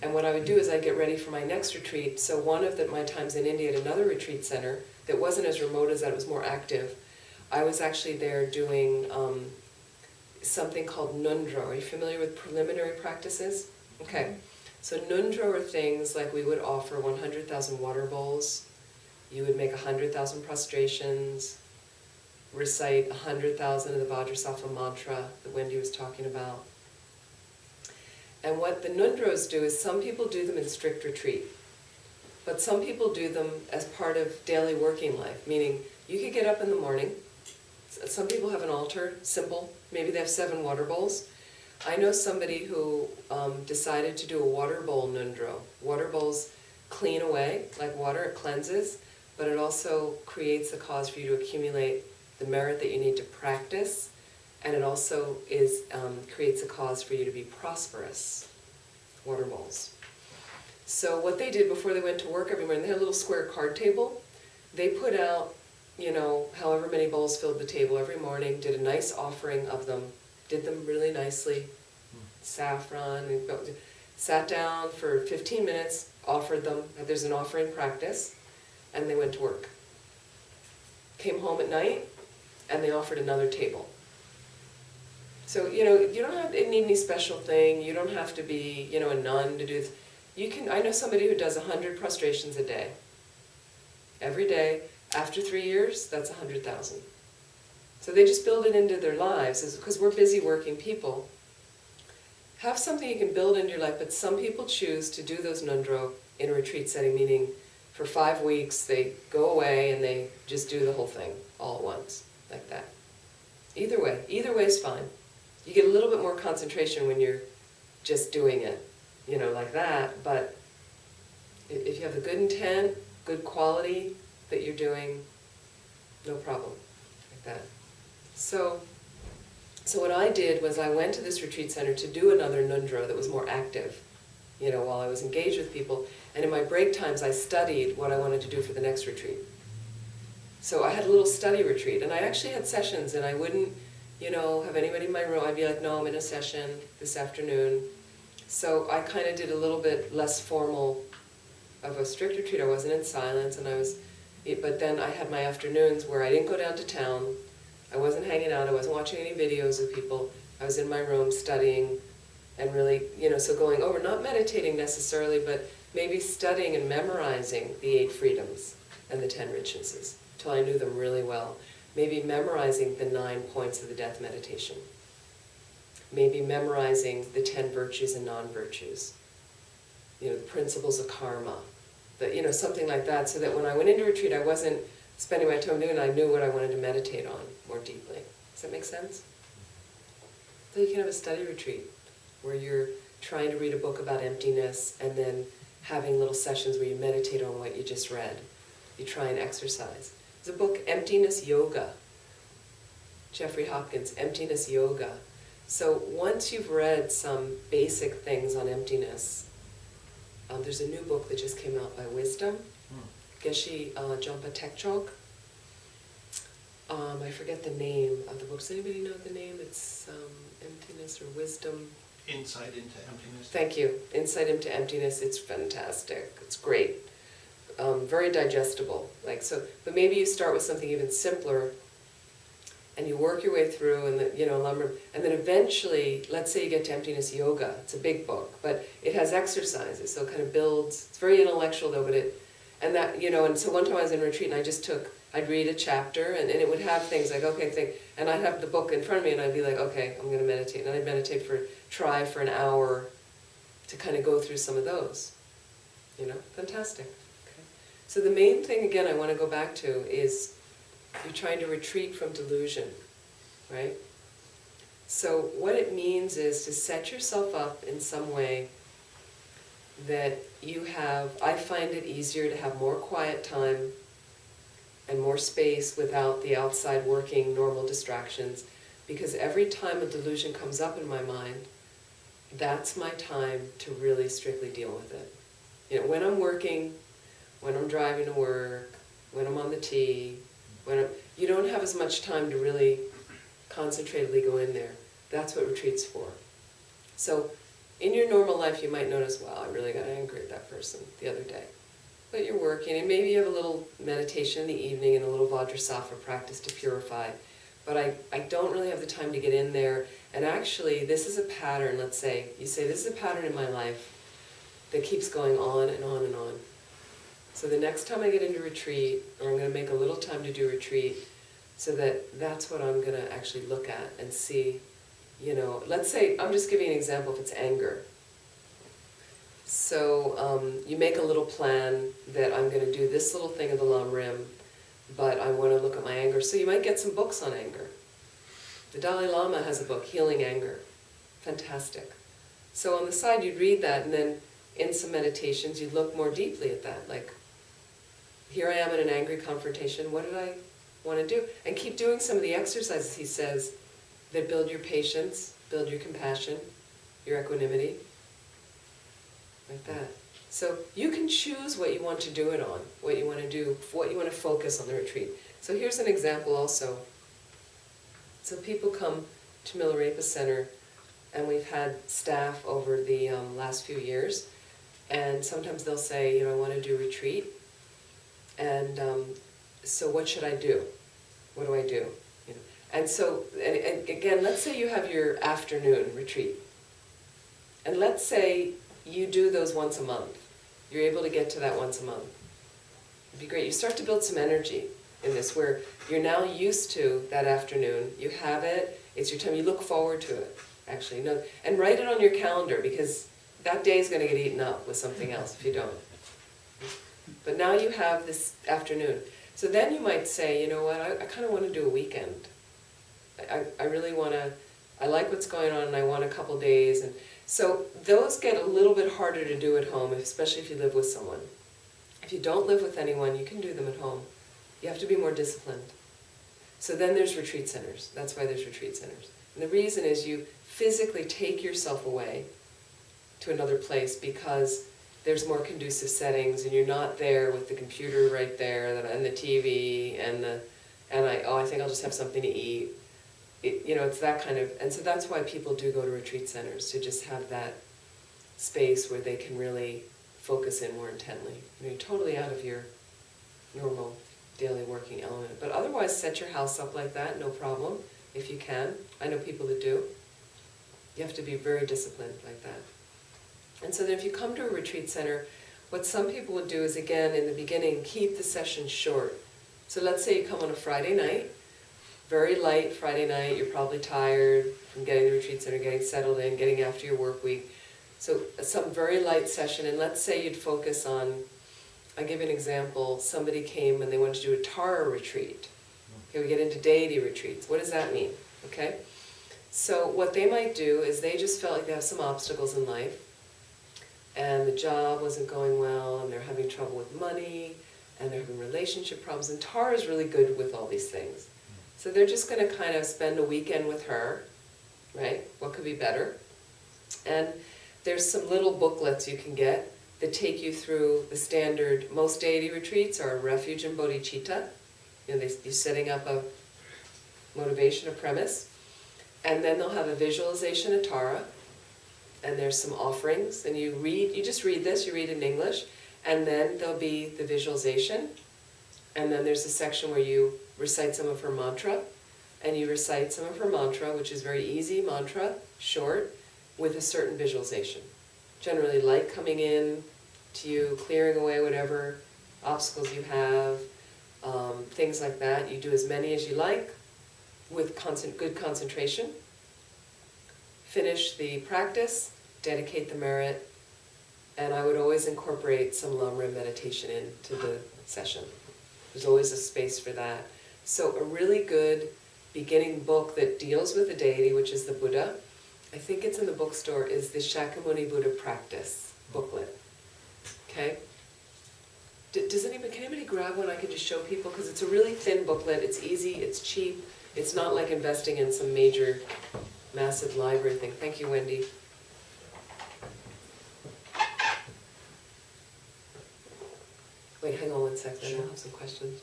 Speaker 1: And what I would do is I'd get ready for my next retreat. So one of my times in India at another retreat center that wasn't as remote as that, it was more active, I was actually there doing something called nundro. Are you familiar with preliminary practices? Okay. So nundro are things like we would offer 100,000 water bowls. You would make 100,000 prostrations, recite 100,000 of the Vajrasattva mantra that Wendy was talking about. And what the nundros do is some people do them in strict retreat, but some people do them as part of daily working life, meaning you could get up in the morning. Some people have an altar, simple. Maybe they have 7 water bowls. I know somebody who decided to do a water bowl nundro. Water bowls clean away, like water, it cleanses, but it also creates a cause for you to accumulate the merit that you need to practice, and it also creates a cause for you to be prosperous. Water bowls. So what they did before they went to work every morning, they had a little square card table. They put out, you know, however many bowls filled the table every morning, did a nice offering of them, did them really nicely, saffron, and sat down for 15 minutes, offered them, there's an offering practice, and they went to work. Came home at night, and they offered another table. So, you know, you don't have to need any special thing, you don't have to be, you know, a nun to do this. I know somebody who does 100 prostrations a day. Every day, after 3 years, that's 100,000. So they just build it into their lives, because we're busy working people. Have something you can build into your life, but some people choose to do those nundro in a retreat setting, meaning for 5 weeks they go away and they just do the whole thing all at once, like that. Either way is fine. You get a little bit more concentration when you're just doing it, you know, like that, but if you have the good intent, good quality that you're doing, no problem, like that. So what I did was I went to this retreat center to do another nundro that was more active, you know, while I was engaged with people, and in my break times I studied what I wanted to do for the next retreat. So I had a little study retreat, and I actually had sessions, and I wouldn't, you know, have anybody in my room. I'd be like, no, I'm in a session this afternoon. So I kind of did a little bit less formal of a strict retreat. I wasn't in silence, and but then I had my afternoons where I didn't go down to town. I wasn't hanging out. I wasn't watching any videos of people. I was in my room studying and really, you know, so going over, not meditating necessarily, but maybe studying and memorizing the 8 freedoms and the 10 richnesses till I knew them really well. Maybe memorizing the 9 points of the death meditation. Maybe memorizing the 10 virtues and non-virtues. You know, the principles of karma. You know, something like that, so that when I went into retreat, I wasn't spending my time doing it, I knew what I wanted to meditate on more deeply. Does that make sense? So you can have a study retreat where you're trying to read a book about emptiness and then having little sessions where you meditate on what you just read. You try and exercise. There's a book, Emptiness Yoga. Jeffrey Hopkins, Emptiness Yoga. So once you've read some basic things on emptiness, there's a new book that just came out by Wisdom, Geshe Jompa Tekchok. I forget the name of the book. Does anybody know the name? It's Emptiness or Wisdom.
Speaker 12: Insight into Emptiness.
Speaker 1: Thank you. Insight into Emptiness. It's fantastic. It's great. Very digestible. But maybe you start with something even simpler, and you work your way through, and and then eventually, let's say you get to Emptiness Yoga. It's a big book, but it has exercises, so it kind of builds. It's very intellectual though, and so one time I was in retreat, and I'd read a chapter, and it would have things like, and I'd have the book in front of me, and I'd be like, okay, I'm going to meditate, and I'd meditate try for an hour to kind of go through some of those. Fantastic. Okay. So the main thing, again, I want to go back to is you're trying to retreat from delusion, right? So what it means is to set yourself up in some way that I find it easier to have more quiet time and more space without the outside working normal distractions, because every time a delusion comes up in my mind, that's my time to really strictly deal with it. When I'm working, when I'm driving to work, when I'm on the tee, you don't have as much time to really concentratedly go in there. That's what retreat's for. So in your normal life, you might notice, wow, I really got angry at that person the other day. But you're working, and maybe you have a little meditation in the evening and a little Vajrasattva practice to purify. But I don't really have the time to get in there. And actually, this is a pattern, let's say. You say, this is a pattern in my life that keeps going on and on and on. So the next time I get into retreat, or I'm going to make a little time to do retreat, so that's what I'm going to actually look at and see, let's say, I'm just giving an example if it's anger. So you make a little plan that I'm going to do this little thing of the Lam Rim, but I want to look at my anger. So you might get some books on anger. The Dalai Lama has a book, Healing Anger. Fantastic. So on the side you'd read that, and then in some meditations you'd look more deeply at that. Like, here I am in an angry confrontation, what did I want to do? And keep doing some of the exercises he says that build your patience, build your compassion, your equanimity. Like that. So you can choose what you want to do it on, what you want to do, what you want to focus on the retreat. So here's an example also. So people come to Milarepa Center, and we've had staff over the last few years, and sometimes they'll say, I want to do retreat, and so what should I do? What do I do? And so, and again, let's say you have your afternoon retreat, and let's say you do those once a month. You're able to get to that once a month. It'd be great. You start to build some energy in this, where you're now used to that afternoon. You have it. It's your time. You look forward to it, actually. And write it on your calendar, because that day is going to get eaten up with something else if you don't. But now you have this afternoon. So then you might say, you know what, I kind of want to do a weekend. I really want to, I like what's going on, and I want a couple days. And so those get a little bit harder to do at home, especially if you live with someone. If you don't live with anyone, you can do them at home. You have to be more disciplined. So then there's retreat centers. That's why there's retreat centers. And the reason is you physically take yourself away to another place because there's more conducive settings, and you're not there with the computer right there and the TV and I think I'll just have something to eat. It's that kind of, and so that's why people do go to retreat centers, to just have that space where they can really focus in more intently. You're totally out of your normal daily working element. But otherwise, set your house up like that, no problem, if you can. I know people that do. You have to be very disciplined like that. And so then if you come to a retreat center, what some people would do is, again, in the beginning, keep the session short. So let's say you come on a Friday night, very light Friday night, you're probably tired from getting to the retreat center, getting settled in, getting after your work week. So some very light session, and let's say you'd focus on, I'll give you an example, somebody came and they wanted to do a Tara retreat. Okay, we get into deity retreats. What does that mean? Okay? So what they might do is they just felt like they have some obstacles in life, and the job wasn't going well, and they're having trouble with money, and they're having relationship problems, and Tara is really good with all these things. So they're just going to kind of spend a weekend with her, right? What could be better? And there's some little booklets you can get that take you through the standard. Most deity retreats are refuge and bodhicitta. You know, you're setting up a motivation, a premise. And then they'll have a visualization of Tara. And there's some offerings. And you just read this, you read it in English. And then there'll be the visualization. And then there's a section where you recite some of her mantra. And you recite some of her mantra, which is very easy mantra, short, with a certain visualization. Generally light coming in to you, clearing away whatever obstacles you have, things like that. You do as many as you like with good concentration. Finish the practice, dedicate the merit, and I would always incorporate some Lamrim meditation into the session. There's always a space for that. So a really good beginning book that deals with the deity, which is the Buddha, I think it's in the bookstore, is the Shakyamuni Buddha Practice booklet. Okay? Can anybody grab one I can just show people? Because it's a really thin booklet, it's easy, it's cheap, it's not like investing in some major, massive library thing. Thank you, Wendy. Wait, hang on one second, I'll have some questions.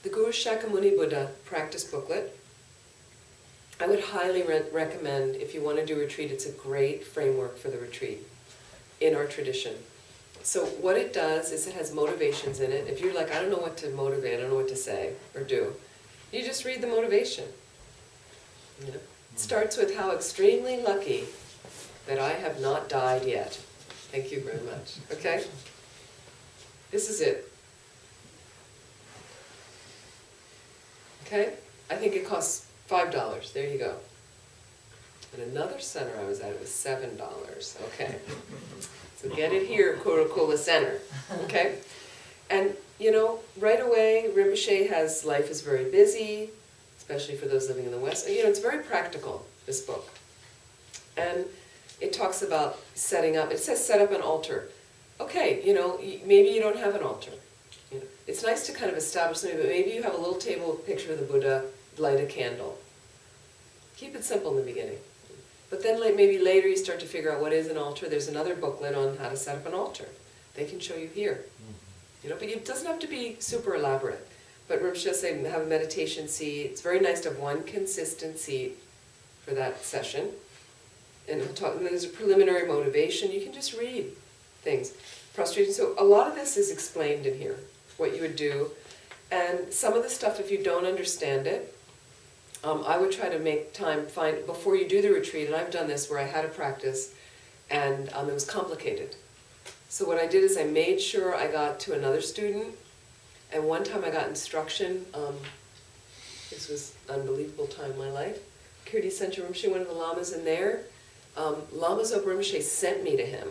Speaker 1: The Guru Shakyamuni Buddha Practice Booklet. I would highly recommend, if you want to do a retreat, it's a great framework for the retreat in our tradition. So what it does is it has motivations in it. If you're like, I don't know what to motivate, I don't know what to say or do, you just read the motivation. You know? It starts with how extremely lucky that I have not died yet. Thank you very much. Okay? This is it. Okay? I think it costs $5. There you go. And another center I was at, it was $7. Okay. So get it here, Kurukulla Center. Okay? And, you know, right away, Rinpoche has life is very busy, especially for those living in the West. You know, it's very practical, this book. And it talks about setting up, it says set up an altar. Okay, you know, maybe you don't have an altar. You know, it's nice to kind of establish something, but maybe you have a little table picture of the Buddha, light a candle. Keep it simple in the beginning. But then maybe later you start to figure out what is an altar. There's another booklet on how to set up an altar. They can show you here. You know, but it doesn't have to be super elaborate. But Rinpoche say have a meditation seat. It's very nice to have one consistent seat for that session. And then there's a preliminary motivation. You can just read things. Prostration. So a lot of this is explained in here, what you would do. And some of the stuff, if you don't understand it, I would try to make time, before you do the retreat, and I've done this where I had a practice, and it was complicated. So what I did is I made sure I got to another student, and one time I got instruction, this was an unbelievable time in my life, Kirti Sencho Rinpoche, one of the lamas in there, Lama Zopa Rinpoche sent me to him.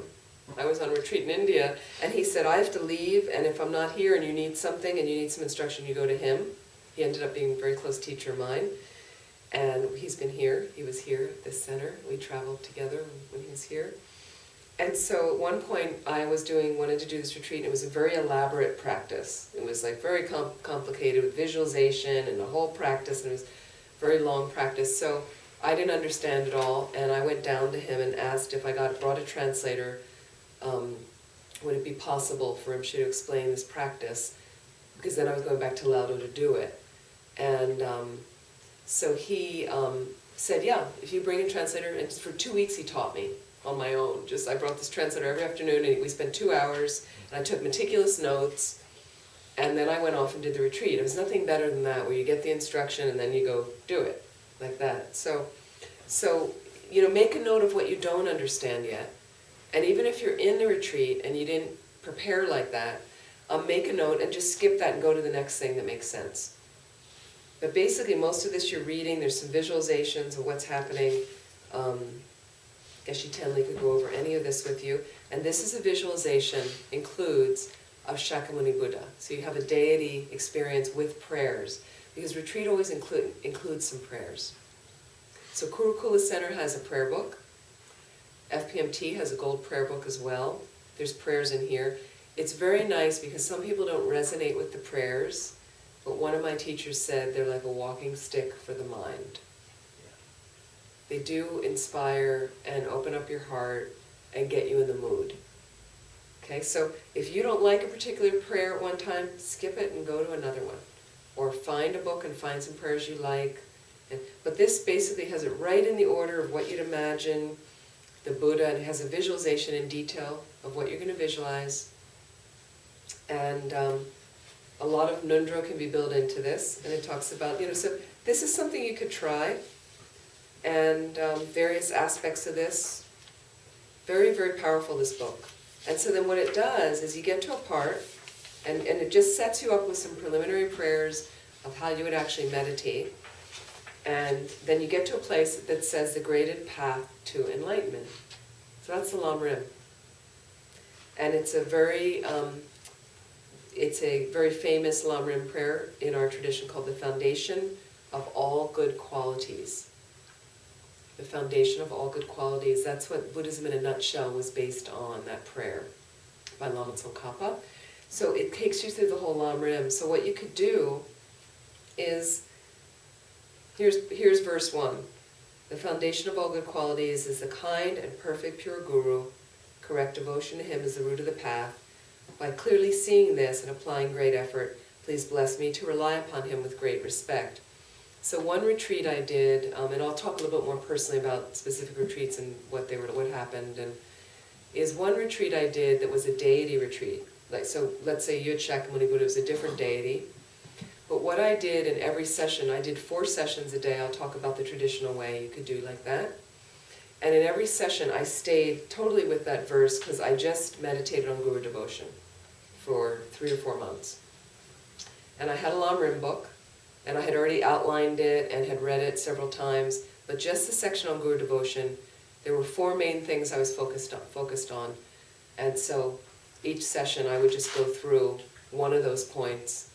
Speaker 1: I was on retreat in India, and he said, I have to leave, and if I'm not here and you need something and you need some instruction, you go to him. He ended up being a very close teacher of mine. And he's been here. He was here at this center. We traveled together when he was here. And so at one point I wanted to do this retreat, and it was a very elaborate practice. It was like very complicated with visualization and the whole practice, and it was a very long practice. So I didn't understand it all, and I went down to him and asked if I brought a translator, would it be possible for him to explain this practice? Because then I was going back to Laudo to do it. And so he said, yeah, if you bring a translator, and for 2 weeks he taught me on my own. I brought this translator every afternoon, and we spent 2 hours, and I took meticulous notes, and then I went off and did the retreat. It was nothing better than that, where you get the instruction and then you go do it, like that. So you know, make a note of what you don't understand yet, and even if you're in the retreat and you didn't prepare like that, make a note and just skip that and go to the next thing that makes sense. But basically, most of this you're reading, there's some visualizations of what's happening. Geshe Tenli could go over any of this with you. And this is a visualization, includes of Shakyamuni Buddha. So you have a deity experience with prayers, because retreat always includes some prayers. So Kurukulla Center has a prayer book. FPMT has a gold prayer book as well. There's prayers in here. it's very nice because some people don't resonate with the prayers, but one of my teachers said they're like a walking stick for the mind. They do inspire and open up your heart and get you in the mood. Okay, so if you don't like a particular prayer at one time, skip it and go to another one. Or find a book and find some prayers you like. But this basically has it right in the order of what you'd imagine the Buddha, and it has a visualization in detail of what you're going to visualize. And a lot of nundro can be built into this, and it talks about, so this is something you could try, and various aspects of this. Very, very powerful, this book. And so then what it does is you get to a part, and it just sets you up with some preliminary prayers of how you would actually meditate. And then you get to a place that says the graded path to enlightenment. So that's the Lam Rim. And it's a very famous Lam Rim prayer in our tradition called the foundation of all good qualities. The foundation of all good qualities. That's what Buddhism in a nutshell was based on, that prayer by Lama Tsongkhapa. So it takes you through the whole Lam Rim. So what you could do is, here's verse 1. The foundation of all good qualities is the kind and perfect pure Guru. Correct devotion to him is the root of the path. By clearly seeing this and applying great effort, please bless me to rely upon him with great respect. So one retreat I did, and I'll talk a little bit more personally about specific retreats and what happened, and is one retreat I did that was a deity retreat. So let's say Yud Shakyamuni Buddha was a different deity. But what I did in every session, I did 4 sessions a day. I'll talk about the traditional way you could do like that. And in every session, I stayed totally with that verse because I just meditated on Guru devotion for 3 or 4 months. And I had a Lam Rim book, and I had already outlined it and had read it several times. But just the section on Guru devotion, there were 4 main things I was focused on. And so each session, I would just go through one of those points.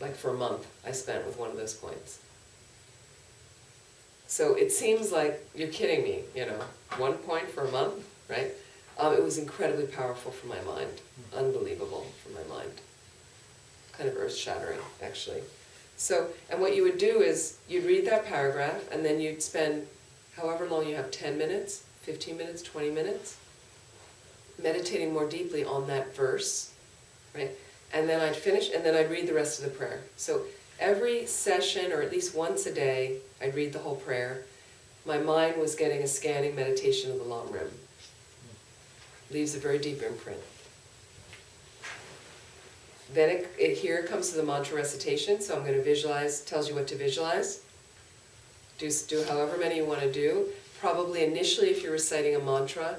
Speaker 1: Like for a month, I spent with one of those points. So it seems like you're kidding me, 1 point for a month, right? It was incredibly powerful for my mind, unbelievable for my mind. Kind of earth-shattering, actually. So, and what you would do is, you'd read that paragraph, and then you'd spend however long you have, 10 minutes, 15 minutes, 20 minutes, meditating more deeply on that verse, right? And then I'd finish, and then I'd read the rest of the prayer. So every session, or at least once a day, I'd read the whole prayer. My mind was getting a scanning meditation of the Lam Rim. Leaves a very deep imprint. Then here comes to the mantra recitation, so I'm going to visualize, tells you what to visualize. Do however many you want to do. Probably initially, if you're reciting a mantra,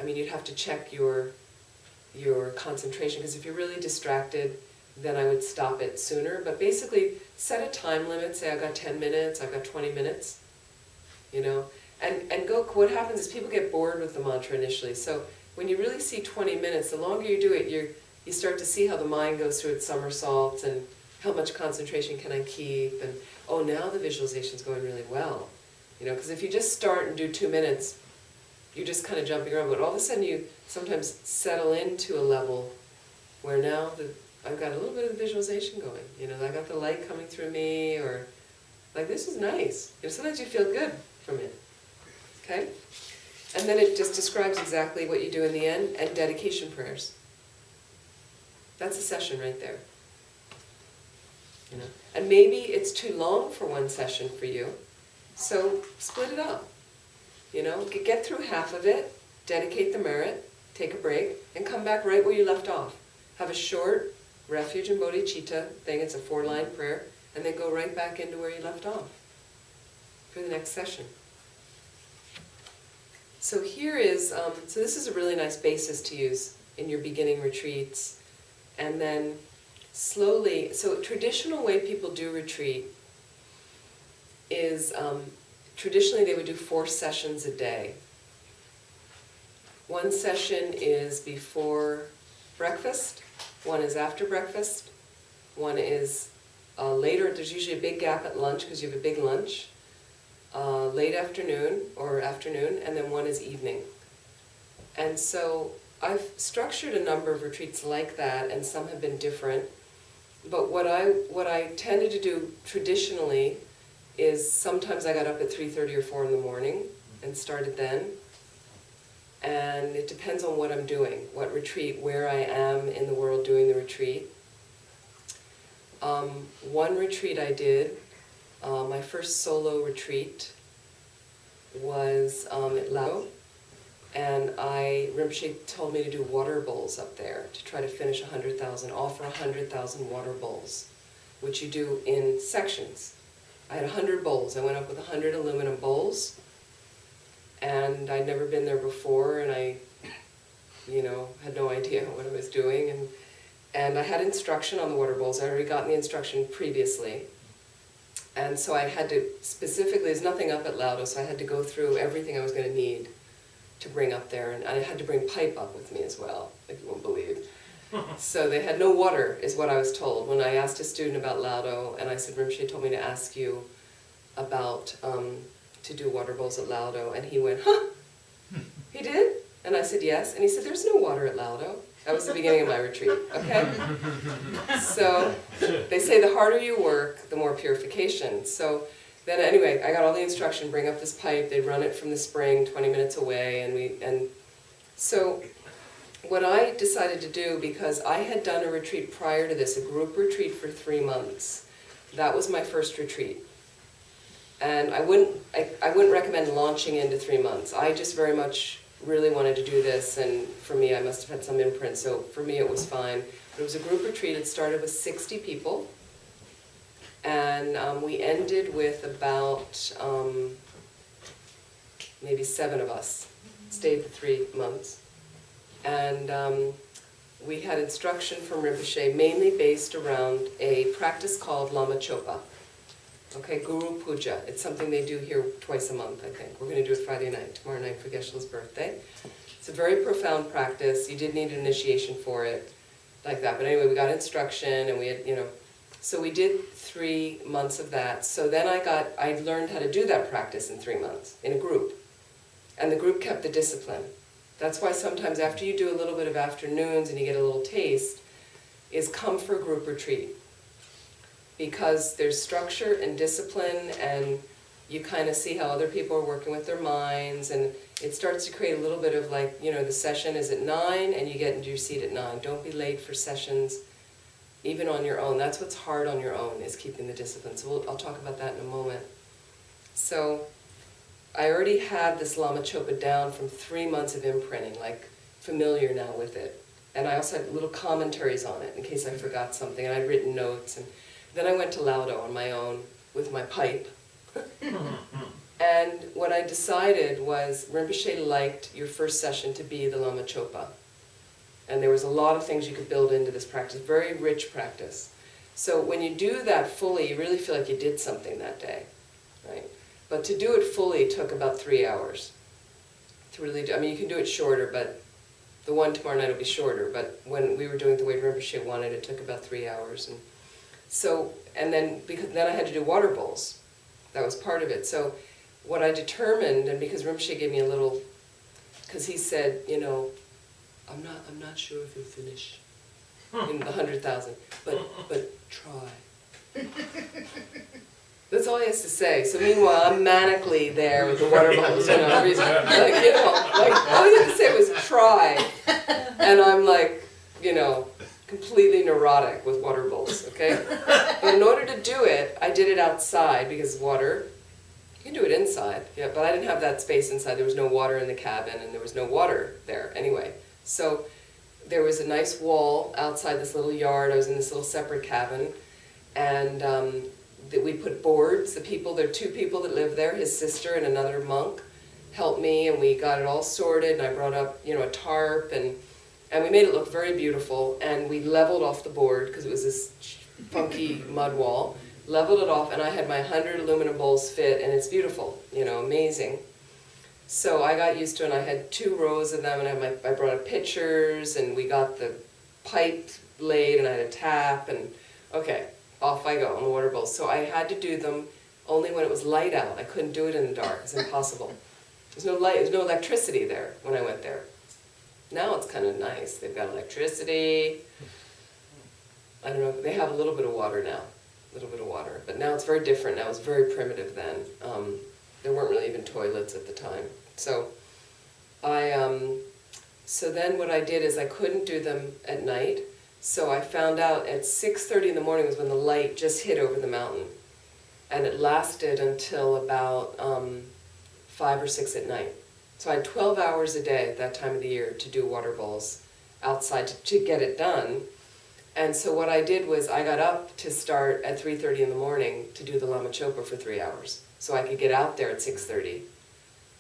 Speaker 1: you'd have to check your concentration, because if you're really distracted, then I would stop it sooner. But basically, set a time limit. Say I've got 10 minutes, I've got 20 minutes, and go. What happens is people get bored with the mantra initially. So when you really see 20 minutes, the longer you do it, you start to see how the mind goes through its somersaults and how much concentration can I keep, and oh, now the visualization's going really well, because if you just start and do 2 minutes, you're just kind of jumping around, but all of a sudden you sometimes settle into a level where now I've got a little bit of visualization going. I got the light coming through me, or like, this is nice. Sometimes you feel good from it. Okay? And then it just describes exactly what you do in the end, and dedication prayers. That's a session right there. And maybe it's too long for one session for you, so split it up. Get through half of it, dedicate the merit, take a break, and come back right where you left off. Have a short refuge and bodhicitta thing, it's a 4-line prayer, and then go right back into where you left off for the next session. So here is, so this is a really nice basis to use in your beginning retreats. And then slowly, so traditional way people do retreat is, traditionally they would do 4 sessions a day. One session is before breakfast, one is after breakfast, one is later, there's usually a big gap at lunch because you have a big lunch, late afternoon, and then one is evening. And so I've structured a number of retreats like that, and some have been different. But what I tended to do traditionally is sometimes I got up at 3:30 or 4 in the morning and started then. And it depends on what I'm doing, what retreat, where I am in the world doing the retreat. One retreat I did, my first solo retreat, was at Lao, and Rinpoche told me to do water bowls up there to try to finish 100,000, offer 100,000 water bowls, which you do in sections. I had 100 bowls. I went up with 100 aluminum bowls, and I'd never been there before, and I, had no idea what I was doing, and I had instruction on the water bowls. I already gotten the instruction previously. And so I had to specifically, there's nothing up at Laudo, so I had to go through everything I was going to need to bring up there. And I had to bring pipe up with me as well, like you won't believe. So they had no water, is what I was told. When I asked a student about Laudo, and I said, Rinpoche told me to ask you about, to do water bowls at Laudo. And he went, huh? He did? And I said, yes. And he said, there's no water at Laudo. That was the beginning of my retreat, okay? So they say the harder you work, the more purification. So then anyway, I got all the instruction, bring up this pipe, they'd run it from the spring 20 minutes away, and so what I decided to do, because I had done a retreat prior to this, a group retreat for 3 months. That was my first retreat. And I wouldn't recommend launching into 3 months. I just very much really wanted to do this, and for me, I must have had some imprint, so for me it was fine. But it was a group retreat. It started with 60 people, and we ended with about maybe 7 of us. Stayed for 3 months. And we had instruction from Rinpoche, mainly based around a practice called Lama Chopa. Okay, Guru Puja. It's something they do here twice a month, I think. We're going to do it Friday night, tomorrow night for Geshe-la's birthday. It's a very profound practice. You did need an initiation for it, like that. But anyway, we got instruction, and we had, so we did 3 months of that. So then I learned how to do that practice in 3 months, in a group. And the group kept the discipline. That's why sometimes after you do a little bit of afternoons and you get a little taste, is come for a group retreat. Because there's structure and discipline, and you kind of see how other people are working with their minds, and it starts to create a little bit of like, the session is at 9 and you get into your seat at 9. Don't be late for sessions, even on your own. That's what's hard on your own, is keeping the discipline. So I'll talk about that in a moment. So I already had this Lama Chopa down from 3 months of imprinting, like familiar now with it. And I also had little commentaries on it in case I forgot something, and I'd written notes. And then I went to Laudo on my own with my pipe. And what I decided was Rinpoche liked your first session to be the Lama Chopa. And there was a lot of things you could build into this practice, very rich practice. So when you do that fully, you really feel like you did something that day, right? But to do it fully took about 3 hours. To really do, you can do it shorter, but the one tomorrow night will be shorter. But when we were doing it the way Rinpoche wanted, it took about 3 hours. And then I had to do water bowls. That was part of it. So what I determined, and because Rinpoche gave me a little, because he said, I'm not sure if you'll finish in the 100,000, but try. That's all he has to say. So meanwhile, I'm manically there with the water bowls, all he had to say was try, and I'm like, completely neurotic with water bowls, okay? But in order to do it, I did it outside because water, you can do it inside, yeah, but I didn't have that space inside. There was no water in the cabin, and there was no water there anyway. So there was a nice wall outside this little yard. I was in this little separate cabin, and we put boards. There are 2 people that live there, his sister and another monk, helped me, and we got it all sorted, and I brought up, a tarp, and we made it look very beautiful, and we leveled off the board, because it was this funky mud wall, leveled it off, and I had my 100 aluminum bowls fit, and it's beautiful, amazing. So I got used to it, and I had 2 rows of them, and I brought up pitchers, and we got the pipe laid, and I had a tap, and okay, off I go on the water bowls. So I had to do them only when it was light out. I couldn't do it in the dark, it's impossible. There's no light, there's no electricity there when I went there. Now it's kind of nice. They've got electricity. I don't know, they have a little bit of water now, a little bit of water. But now it's very different. Now it's very primitive then. There weren't really even toilets at the time. So so then what I did is I couldn't do them at night. So I found out at 6:30 in the morning was when the light just hit over the mountain. And it lasted until about 5 or 6 at night. So I had 12 hours a day at that time of the year to do water bowls outside to get it done. And so what I did was I got up to start at 3:30 in the morning to do the Lama Chopa for 3 hours. So I could get out there at 6:30.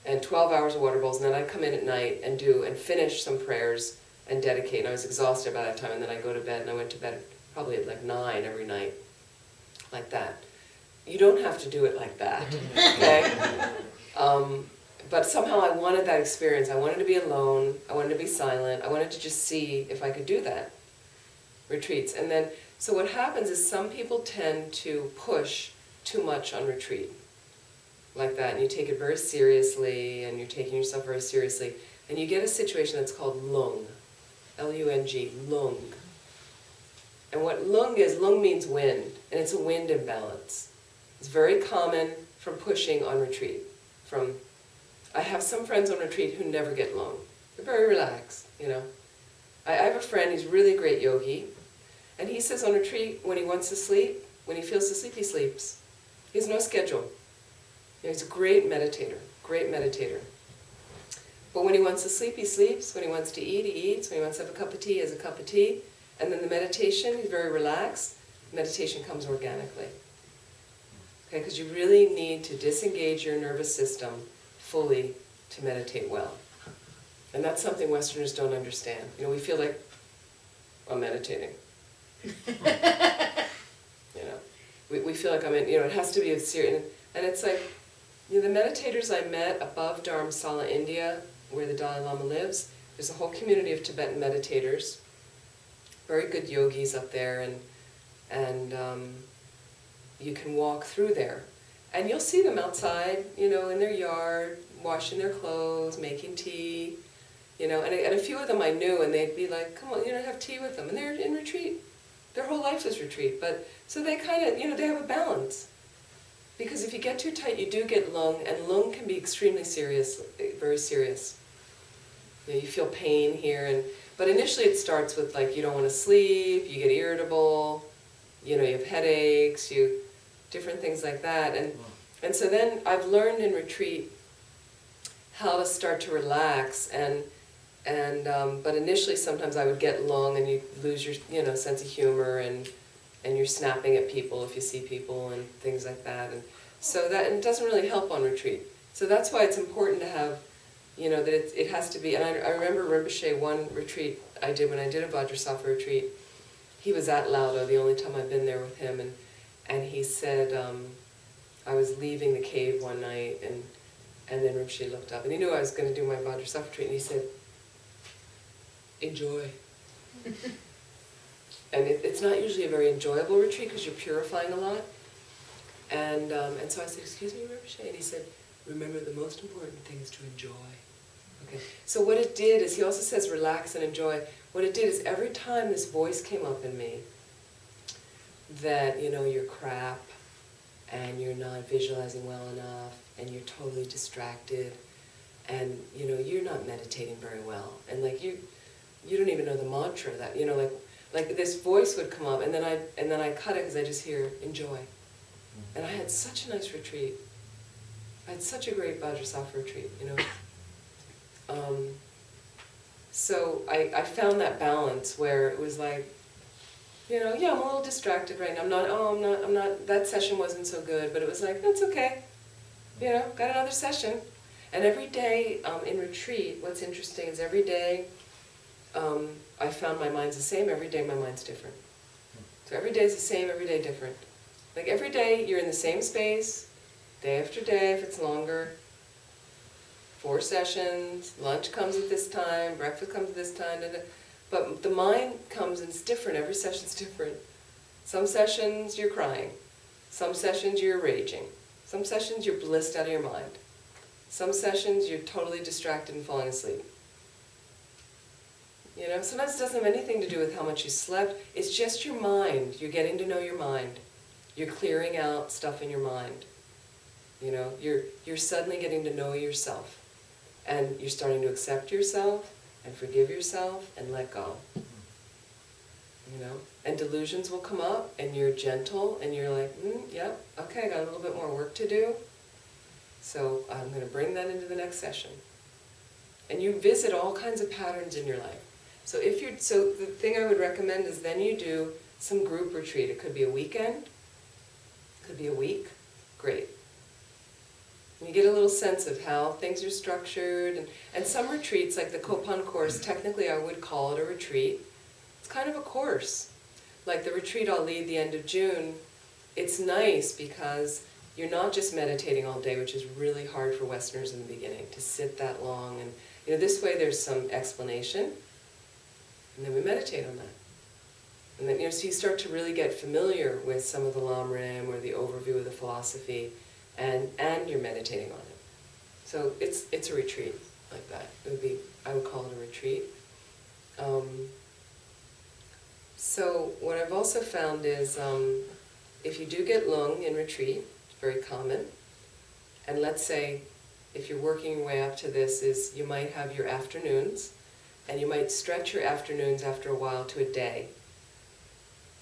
Speaker 1: And 12 hours of water bowls, and then I'd come in at night and finish some prayers and dedicate. And I was exhausted by that time, and then I'd go to bed, and I went to bed probably at like 9 every night, like that. You don't have to do it like that, okay? But somehow I wanted that experience. I wanted to be alone. I wanted to be silent. I wanted to just see if I could do that. Retreats. And then, so what happens is some people tend to push too much on retreat. Like that, and you take it very seriously, and you're taking yourself very seriously. And you get a situation that's called lung. L-U-N-G, lung. And what lung is, lung means wind, and it's a wind imbalance. It's very common from pushing on retreat. I have some friends on retreat who never get lung. They're very relaxed, you know. I have a friend, he's a really great yogi, and he says on retreat, when he wants to sleep, when he feels to sleep, he sleeps. He has no schedule. You know, he's a great meditator, great meditator. But when he wants to sleep, he sleeps. When he wants to eat, he eats. When he wants to have a cup of tea, he has a cup of tea. And then the meditation, he's very relaxed. Meditation comes organically. Okay, because you really need to disengage your nervous system fully to meditate well. And that's something Westerners don't understand. You know, we feel like, I'm meditating. You know, we feel like it has to be a serious, and it's like, you know, the meditators I met above Dharamsala, India, where the Dalai Lama lives, there's a whole community of Tibetan meditators, very good yogis up there, and you can walk through there. And you'll see them outside, you know, in their yard, washing their clothes, making tea, you know, and a few of them I knew, and they'd be like, come on, you know, have tea with them. And they're in retreat. Their whole life is retreat. But so they kind of, you know, they have a balance. Because if you get too tight, you do get lung, and lung can be extremely serious, very serious. You know, you feel pain here, but initially it starts with like you don't want to sleep, you get irritable, you know, you have headaches, different things like that, and so then I've learned in retreat how to start to relax, but initially sometimes I would get lung, and you lose your sense of humor, and you're snapping at people if you see people and things like that, and so that it doesn't really help on retreat. So that's why it's important to have, you know, that it has to be. And I remember Rinpoche, one retreat I did when I did a Vajrasattva retreat. He was at Laudo, the only time I've been there with him, and he said, I was leaving the cave one night, and then Rinpoche looked up, and he knew I was going to do my Vajrasattva retreat, and he said, enjoy. And it's not usually a very enjoyable retreat because you're purifying a lot. And so I said, excuse me, Rinpoche? And he said, remember, the most important thing is to enjoy. Okay. So what it did is, he also says relax and enjoy. What it did is every time this voice came up in me that, you know, you're crap and you're not visualizing well enough and you're totally distracted and, you know, you're not meditating very well. And like you don't even know the mantra that, you know, like this voice would come up, and then I cut it because I just hear enjoy. And I had such a nice retreat. I had such a great Vajrasattva retreat, you know. So I found that balance where it was like, you know, yeah, I'm a little distracted right now. I'm not, that session wasn't so good, but it was like, that's okay. You know, got another session. And every day in retreat, what's interesting is every day I found my mind's the same, every day my mind's different. So every day's the same, every day different. Like every day you're in the same space, day after day if it's longer, 4 sessions, lunch comes at this time, breakfast comes at this time, but the mind comes and it's different, every session's different. Some sessions you're crying, some sessions you're raging, some sessions you're blissed out of your mind, some sessions you're totally distracted and falling asleep. You know, sometimes it doesn't have anything to do with how much you slept. It's just your mind. You're getting to know your mind. You're clearing out stuff in your mind. You know, you're suddenly getting to know yourself. And you're starting to accept yourself and forgive yourself and let go. You know, and delusions will come up and you're gentle and you're like, yep, okay, I got a little bit more work to do. So I'm going to bring that into the next session. And you visit all kinds of patterns in your life. So so the thing I would recommend is then you do some group retreat. It could be a weekend, could be a week, great. And you get a little sense of how things are structured. And some retreats, like the Kopan course, technically I would call it a retreat. It's kind of a course. Like the retreat I'll lead the end of June, it's nice because you're not just meditating all day, which is really hard for Westerners in the beginning, to sit that long. And you know, this way there's some explanation, and then we meditate on that. And then, you know, so you start to really get familiar with some of the Lamrim or the overview of the philosophy, and you're meditating on it. So it's a retreat like that. I would call it a retreat. So what I've also found is if you do get lung in retreat, it's very common, and let's say if you're working your way up to this is you might have your afternoons, and you might stretch your afternoons after a while to a day.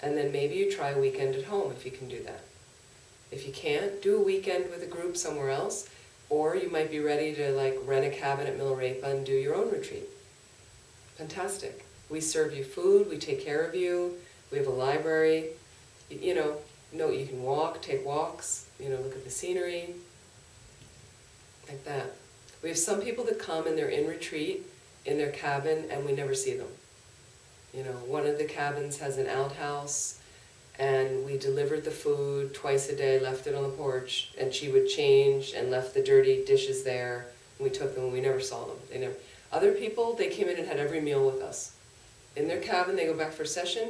Speaker 1: And then maybe you try a weekend at home if you can do that. If you can't, do a weekend with a group somewhere else, or you might be ready to like rent a cabin at Milarepa and do your own retreat. Fantastic. We serve you food, we take care of you, we have a library, you know, you can walk, take walks, you know, look at the scenery, like that. We have some people that come and they're in retreat in their cabin and we never see them. You know, one of the cabins has an outhouse and we delivered the food twice a day, left it on the porch, and she would change and left the dirty dishes there, and we took them and we never saw them. Other people, they came in and had every meal with us. In their cabin, they go back for a session,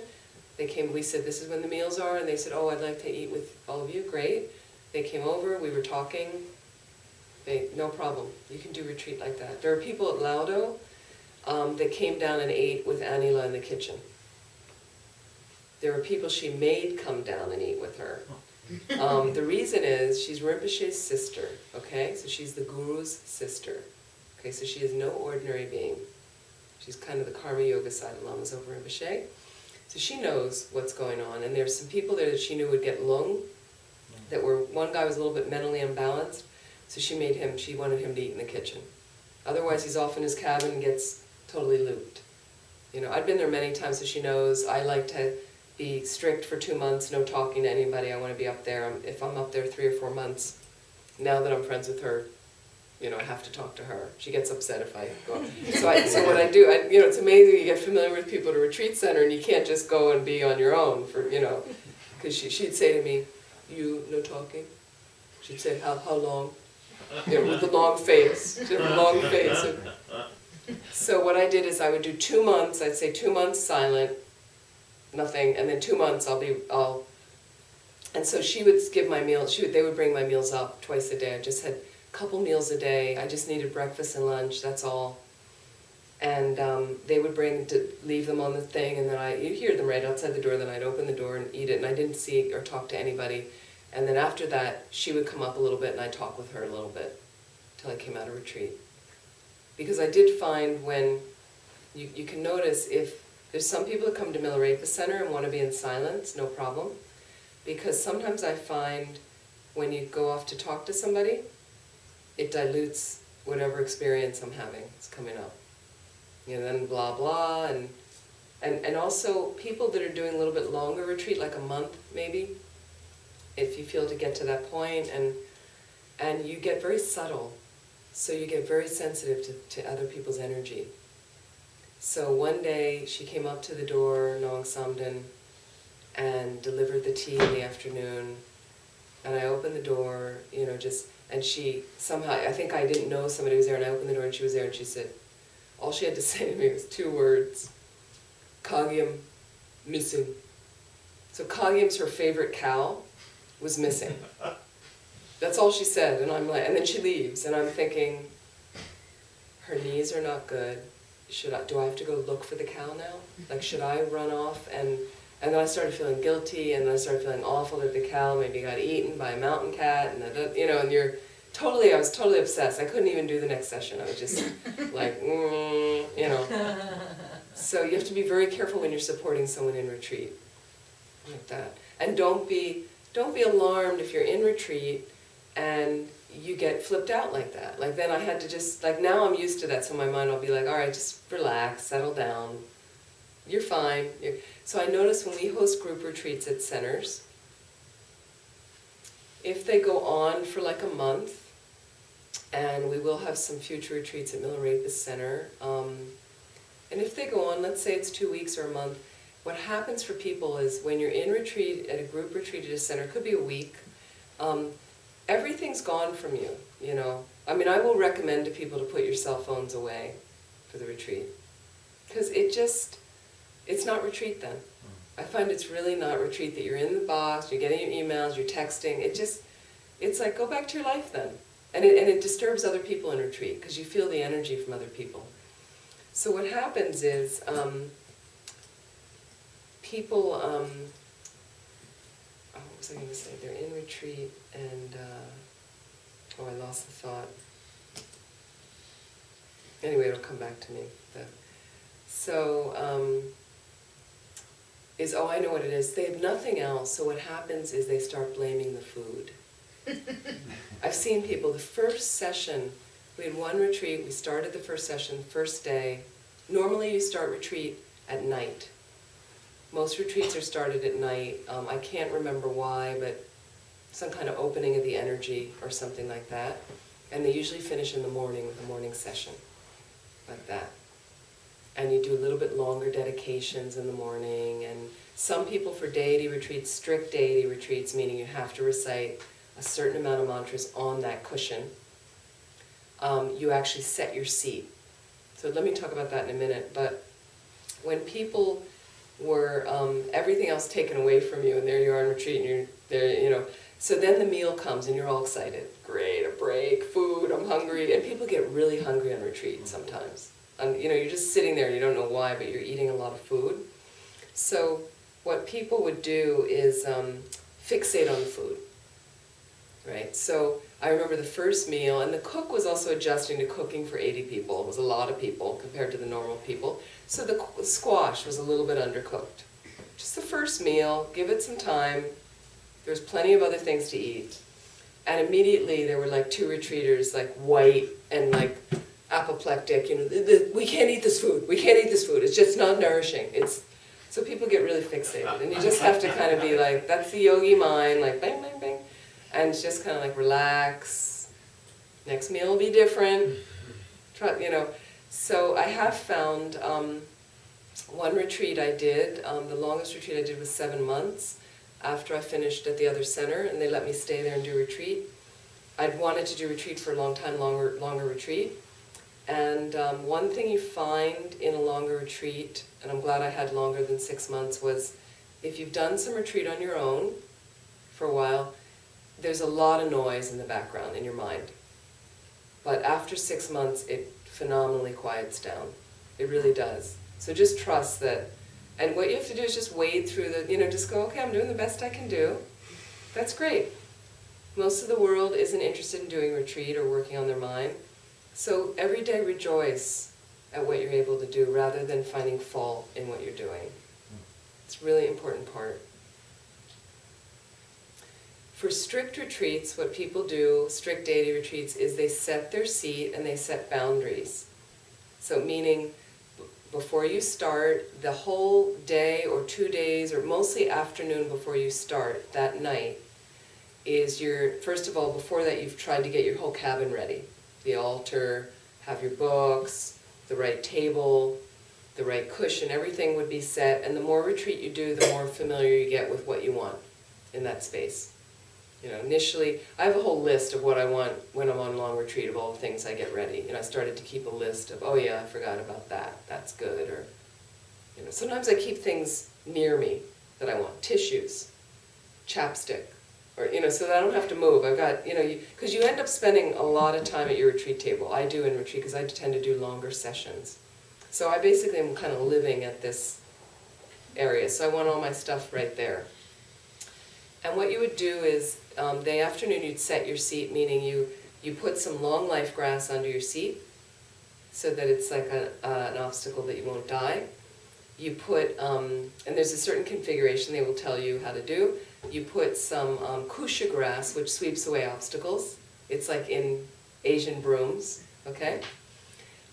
Speaker 1: we said, this is when the meals are, and they said, oh, I'd like to eat with all of you, great. They came over, we were talking, no problem, you can do retreat like that. There are people at Laudo that came down and ate with Anila in the kitchen. There were people she made come down and eat with her. The reason is, she's Rinpoche's sister, okay? So she's the Guru's sister. Okay, so she is no ordinary being. She's kind of the Karma Yoga side of Lama's over Rinpoche. So she knows what's going on. And there's some people there that she knew would get lung, one guy was a little bit mentally unbalanced, so she wanted him to eat in the kitchen. Otherwise he's off in his cabin and gets totally looped. You know, I've been there many times, so she knows I like to be strict for 2 months, no talking to anybody. I want to be up there. If I'm up there 3 or 4 months, now that I'm friends with her, you know, I have to talk to her. She gets upset if I go. So what I do, you know, it's amazing you get familiar with people at a retreat center and you can't just go and be on your own for, you know, because she'd say to me, you, no talking? She'd say, how long? You know, with the long face. She'd have a long face. So what I did is I would do 2 months, I'd say 2 months silent, nothing, and then 2 months and so she would give my meals, they would bring my meals up twice a day. I just had a couple meals a day. I just needed breakfast and lunch, that's all. And they would leave them on the thing, and then you'd hear them right outside the door, then I'd open the door and eat it, and I didn't see or talk to anybody. And then after that, she would come up a little bit and I'd talk with her a little bit till I came out of retreat. Because I did find when, you can notice if there's some people that come to Milarepa Center and want to be in silence, no problem. Because sometimes I find when you go off to talk to somebody, it dilutes whatever experience I'm having. It's coming up. You know, then blah blah, and also people that are doing a little bit longer retreat, like a month maybe, if you feel to get to that point, and you get very subtle, so you get very sensitive to other people's energy. So one day she came up to the door, Nong Samden, and delivered the tea in the afternoon, and I opened the door, you know, and she somehow, I think I didn't know somebody was there, and I opened the door and she was there, and she said, all she had to say to me was 2 words, Kagyam, missing. So Kagyam's her favorite cow, was missing. That's all she said, and I'm like, and then she leaves, and I'm thinking, her knees are not good, do I have to go look for the cow now? Like, should I run off? And then I started feeling guilty, and then I started feeling awful that the cow maybe got eaten by a mountain cat, and and I was totally obsessed. I couldn't even do the next session. I was just like, So you have to be very careful when you're supporting someone in retreat, like that. And don't be alarmed if you're in retreat and you get flipped out like that. Like, then I had to just, like, now I'm used to that, so my mind will be like, all right, just relax, settle down. You're fine. So I notice when we host group retreats at centers, if they go on for like a month, and we will have some future retreats at Milarepa Center, and if they go on, let's say it's 2 weeks or a month, what happens for people is when you're in retreat, at a group retreat at a center, it could be a week, everything's gone from you, I mean, I will recommend to people to put your cell phones away for the retreat, because it's not retreat then. I find it's really not retreat, that you're in the box, you're getting your emails, you're texting, it's like, go back to your life then. And it disturbs other people in retreat, because you feel the energy from other people. So what happens is, people, what was I going to say? They're in retreat, and, I lost the thought. Anyway, it'll come back to me. I know what it is. They have nothing else, so what happens is they start blaming the food. I've seen people, the first session, we had one retreat, we started the first session, first day. Normally you start retreat at night. Most retreats are started at night. I can't remember why, but some kind of opening of the energy or something like that. And they usually finish in the morning with a morning session, like that. And you do a little bit longer dedications in the morning. And some people for deity retreats, strict deity retreats, meaning you have to recite a certain amount of mantras on that cushion. You actually set your seat. So let me talk about that in a minute. But when people were everything else taken away from you, and there you are in retreat, and you're there, so then the meal comes, and you're all excited. Great, a break, food, I'm hungry. And people get really hungry on retreat sometimes. And you're just sitting there, and you don't know why, but you're eating a lot of food. So what people would do is fixate on the food. Right, so I remember the first meal, and the cook was also adjusting to cooking for 80 people. It was a lot of people compared to the normal people. So the squash was a little bit undercooked. Just the first meal, give it some time. There was plenty of other things to eat. And immediately there were like 2 retreaters, like white and like apoplectic, we can't eat this food, we can't eat this food, it's just not nourishing. So people get really fixated, and you just have to kind of be like, that's the yogi mind, like bang, bang, bang. And it's just kind of like, relax, next meal will be different, So I have found one retreat I did, the longest retreat I did was 7 months after I finished at the other center, and they let me stay there and do retreat. I'd wanted to do retreat for a long time, longer retreat. And one thing you find in a longer retreat, and I'm glad I had longer than 6 months, was if you've done some retreat on your own for a while, there's a lot of noise in the background in your mind. But after 6 months, it phenomenally quiets down. It really does. So just trust that. And what you have to do is just wade through just go, okay, I'm doing the best I can do. That's great. Most of the world isn't interested in doing retreat or working on their mind. So every day rejoice at what you're able to do rather than finding fault in what you're doing. It's a really important part. For strict retreats, what people do, strict deity retreats, is they set their seat and they set boundaries. So meaning, before you start, the whole day or 2 days, or mostly afternoon before you start, that night, is first of all, before that you've tried to get your whole cabin ready. The altar, have your books, the right table, the right cushion, everything would be set, and the more retreat you do, the more familiar you get with what you want in that space. Initially, I have a whole list of what I want when I'm on long retreat, of all the things I get ready. I started to keep a list of, oh yeah, I forgot about that, that's good, or, sometimes I keep things near me that I want, tissues, chapstick, or, so that I don't have to move. I've got, because you end up spending a lot of time at your retreat table. I do in retreat, because I tend to do longer sessions. So I basically am kind of living at this area, so I want all my stuff right there. And what you would do is, the afternoon you'd set your seat, meaning you put some long life grass under your seat, so that it's like an obstacle that you won't die. You put, and there's a certain configuration they will tell you how to do. You put some kusha grass, which sweeps away obstacles. It's like in Asian brooms, okay?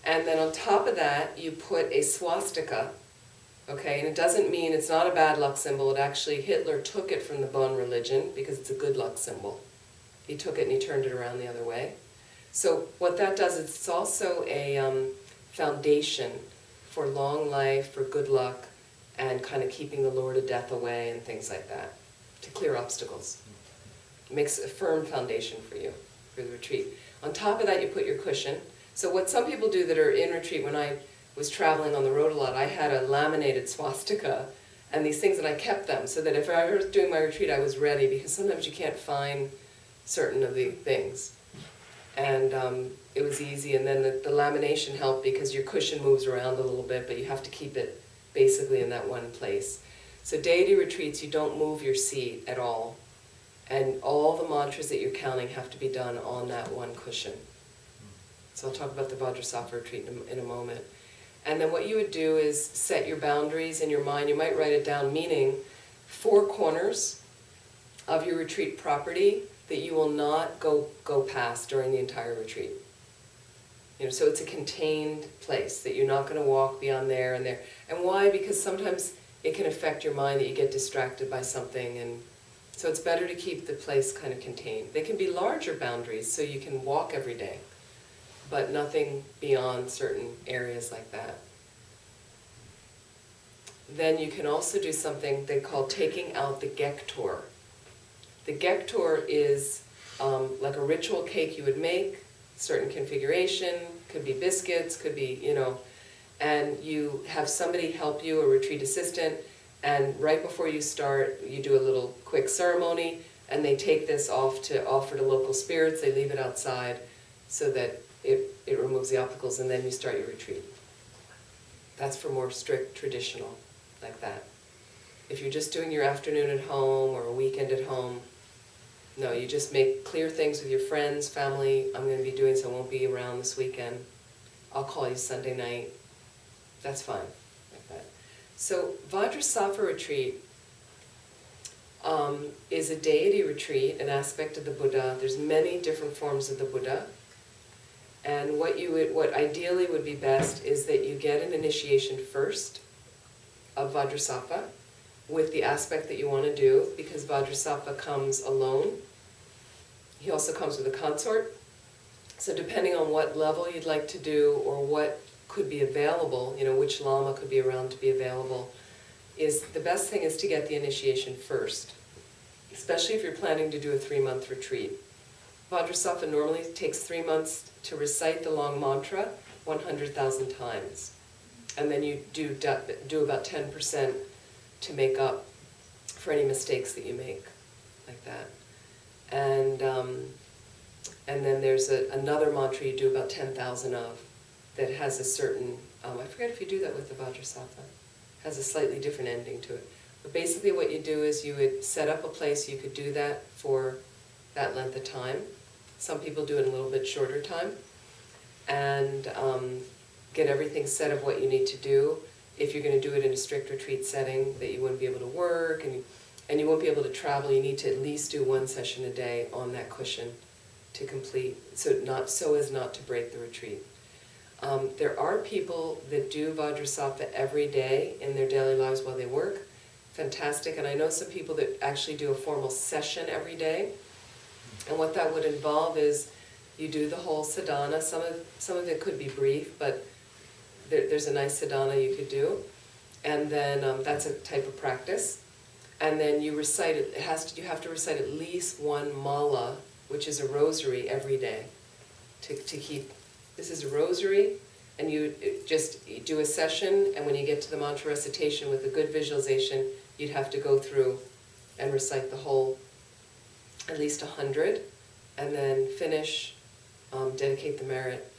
Speaker 1: And then on top of that, you put a swastika, okay? And it doesn't mean, it's not a bad luck symbol. It actually, Hitler took it from the Bon religion because it's a good luck symbol. He took it and he turned it around the other way. So what that does is it's also a foundation for long life, for good luck, and kind of keeping the Lord of Death away and things like that, to clear obstacles. It makes a firm foundation for you, for the retreat. On top of that, you put your cushion. So what some people do that are in retreat, when I was traveling on the road a lot, I had a laminated swastika and these things, and I kept them so that if I was doing my retreat, I was ready, because sometimes you can't find certain of the things. And it was easy, and then the lamination helped because your cushion moves around a little bit, but you have to keep it basically in that one place. So deity retreats, you don't move your seat at all, and all the mantras that you're counting have to be done on that one cushion. So I'll talk about the Vajrasattva retreat in a moment. And then what you would do is set your boundaries in your mind. You might write it down, meaning 4 corners of your retreat property that you will not go past during the entire retreat. You know, so it's a contained place that you're not going to walk beyond there and there. And why? Because sometimes it can affect your mind that you get distracted by something, and so it's better to keep the place kind of contained. They can be larger boundaries so you can walk every day, but nothing beyond certain areas like that. Then you can also do something they call taking out the gektor. The gektor is like a ritual cake you would make, certain configuration, could be biscuits, could be, you know, and you have somebody help you, a retreat assistant, and right before you start, you do a little quick ceremony, and they take this off to offer to local spirits. They leave it outside so that it removes the obstacles, and then you start your retreat. That's for more strict traditional, like that. If you're just doing your afternoon at home or a weekend at home, no, you just make clear things with your friends, family. I'm going to be doing so, I won't be around this weekend. I'll call you Sunday night. That's fine, like that. So Vajrasattva retreat is a deity retreat, an aspect of the Buddha. There's many different forms of the Buddha. And what ideally would be best is that you get an initiation first of Vajrasattva with the aspect that you want to do, because Vajrasattva comes alone. He also comes with a consort. So depending on what level you'd like to do or what could be available, you know, which lama could be around to be available, is the best thing is to get the initiation first, especially if you're planning to do a 3-month retreat. Vajrasattva normally takes 3 months to recite the long mantra 100,000 times. And then you do about 10% to make up for any mistakes that you make, like that. And then there's another mantra you do about 10,000 of that has a certain, I forget if you do that with the Vajrasattva, has a slightly different ending to it. But basically what you do is you would set up a place you could do that for that length of time. Some people do it in a little bit shorter time. And get everything set of what you need to do. If you're going to do it in a strict retreat setting, that you wouldn't be able to work and you won't be able to travel, you need to at least do 1 session a day on that cushion to complete, so as not to break the retreat. There are people that do Vajrasattva every day in their daily lives while they work. Fantastic. And I know some people that actually do a formal session every day. And what that would involve is you do the whole sadhana. Some of it could be brief, but there's a nice sadhana you could do. And then that's a type of practice. And then you recite it. You have to recite at least 1 mala, which is a rosary, every day to keep. This is a rosary, and you do a session, and when you get to the mantra recitation with a good visualization, you'd have to go through and recite the whole, at least 100, and then finish, dedicate the merit,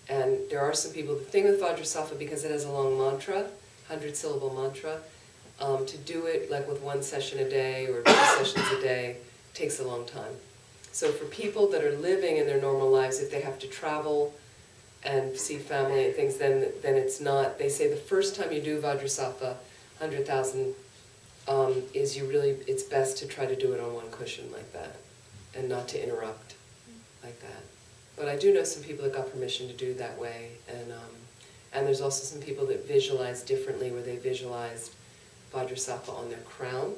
Speaker 1: And there are some people, the thing with Vajrasattva, because it has a long mantra, 100-syllable mantra, to do it like with one session a day or 2 sessions a day takes a long time. So for people that are living in their normal lives, if they have to travel and see family and things, then it's not, they say the first time you do Vajrasattva, 100,000, is it's best to try to do it on one cushion like that, and not to interrupt like that. But I do know some people that got permission to do it that way, and there's also some people that visualize differently, where they visualized Vajrasattva on their crown,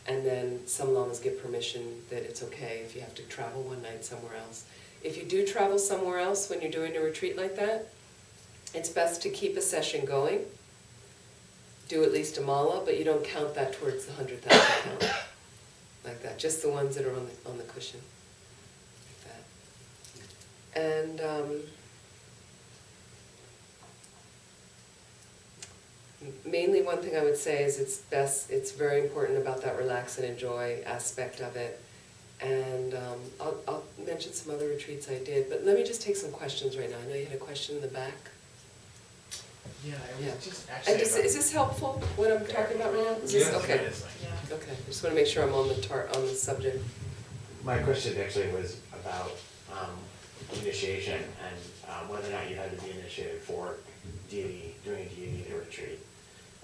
Speaker 1: and then some lamas give permission that it's okay if you have to travel one night somewhere else. If you do travel somewhere else when you're doing a retreat like that, it's best to keep a session going, do at least a mala, but you don't count that towards the 100,000 count, like that, just the ones that are on the cushion, like that. And mainly one thing I would say is it's very important about that relax and enjoy aspect of it. And I'll mention some other retreats I did, but let me just take some questions right now. I know you had a question in the back.
Speaker 12: Yeah,
Speaker 1: Yeah.
Speaker 12: just actually.
Speaker 1: Is this helpful, what I'm talking about right now? Is this, okay.
Speaker 2: Yeah.
Speaker 1: Okay, I just want to make sure I'm on the subject.
Speaker 4: My question actually was about initiation and whether or not you had to be initiated for doing a deity retreat.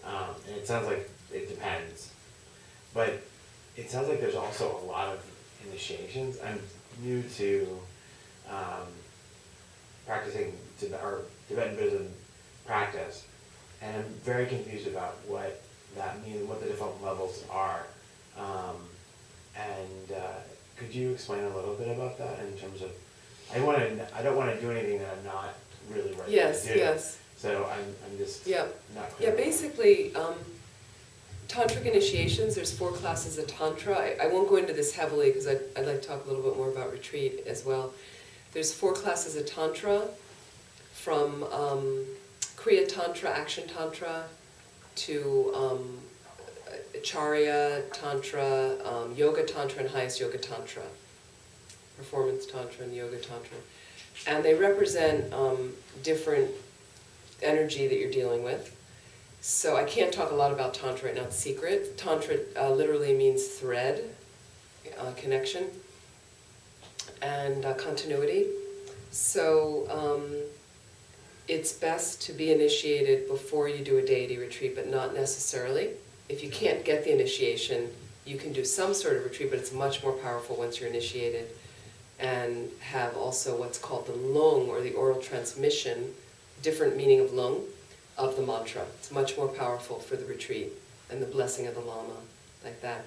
Speaker 4: And it sounds like it depends, but it sounds like there's also a lot of initiations. I'm new to practicing Tibetan Buddhism practice, and I'm very confused about what that means, what the different levels are. Could you explain a little bit about that in terms of, I don't want to do anything that I'm not really ready to do.
Speaker 1: Yes.
Speaker 4: So I'm just not clear.
Speaker 1: Yeah, basically, tantric initiations, there's 4 classes of tantra. I won't go into this heavily because I'd like to talk a little bit more about retreat as well. There's 4 classes of tantra, from Kriya Tantra, Action Tantra, to Acharya Tantra, Yoga Tantra, and Highest Yoga Tantra, Performance Tantra and Yoga Tantra. And they represent different energy that you're dealing with. So I can't talk a lot about Tantra right now, it's secret. Tantra literally means thread, connection, and continuity. So it's best to be initiated before you do a deity retreat, but not necessarily. If you can't get the initiation, you can do some sort of retreat, but it's much more powerful once you're initiated, and have also what's called the lung, or the oral transmission, different meaning of lung, of the mantra. It's much more powerful for the retreat and the blessing of the lama, like that.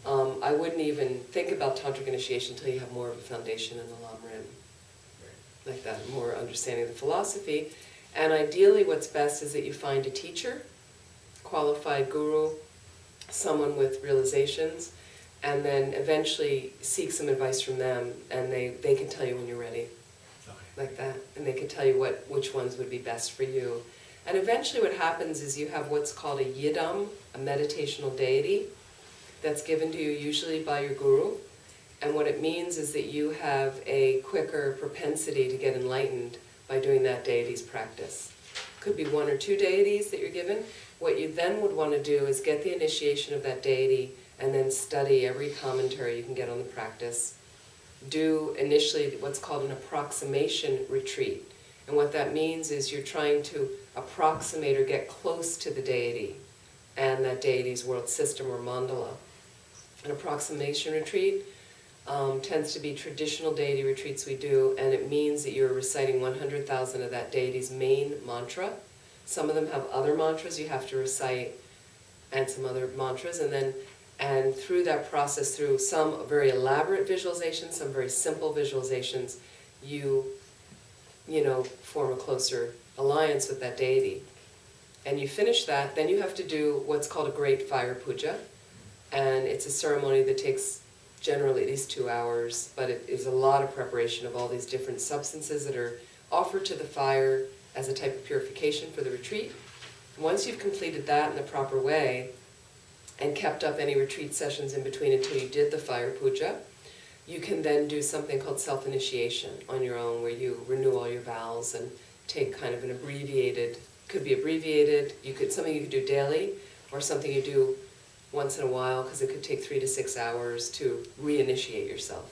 Speaker 1: I wouldn't even think about tantric initiation until you have more of a foundation in the lamrim, like that, more understanding of the philosophy. And ideally what's best is that you find a teacher, qualified guru, someone with realizations, and then eventually seek some advice from them, and they can tell you when you're ready, like that, and they can tell you which ones would be best for you. And eventually what happens is you have what's called a yidam, a meditational deity, that's given to you usually by your guru, and what it means is that you have a quicker propensity to get enlightened by doing that deity's practice. Could be 1 or 2 deities that you're given. What you then would want to do is get the initiation of that deity and then study every commentary you can get on the practice. Do initially what's called an approximation retreat. And what that means is you're trying to approximate or get close to the deity and that deity's world system or mandala. An approximation retreat tends to be traditional deity retreats we do, and it means that you're reciting 100,000 of that deity's main mantra. Some of them have other mantras you have to recite, and some other mantras, and through that process, through some very elaborate visualizations, some very simple visualizations, you form a closer alliance with that deity. And you finish that, then you have to do what's called a great fire puja, and it's a ceremony that takes generally at least 2 hours, but it is a lot of preparation of all these different substances that are offered to the fire as a type of purification for the retreat. Once you've completed that in the proper way, and kept up any retreat sessions in between until you did the fire puja, you can then do something called self-initiation on your own, where you renew all your vows and take kind of an abbreviated, could be abbreviated, something you could do daily, or something you do once in a while, because it could take 3 to 6 hours to reinitiate yourself.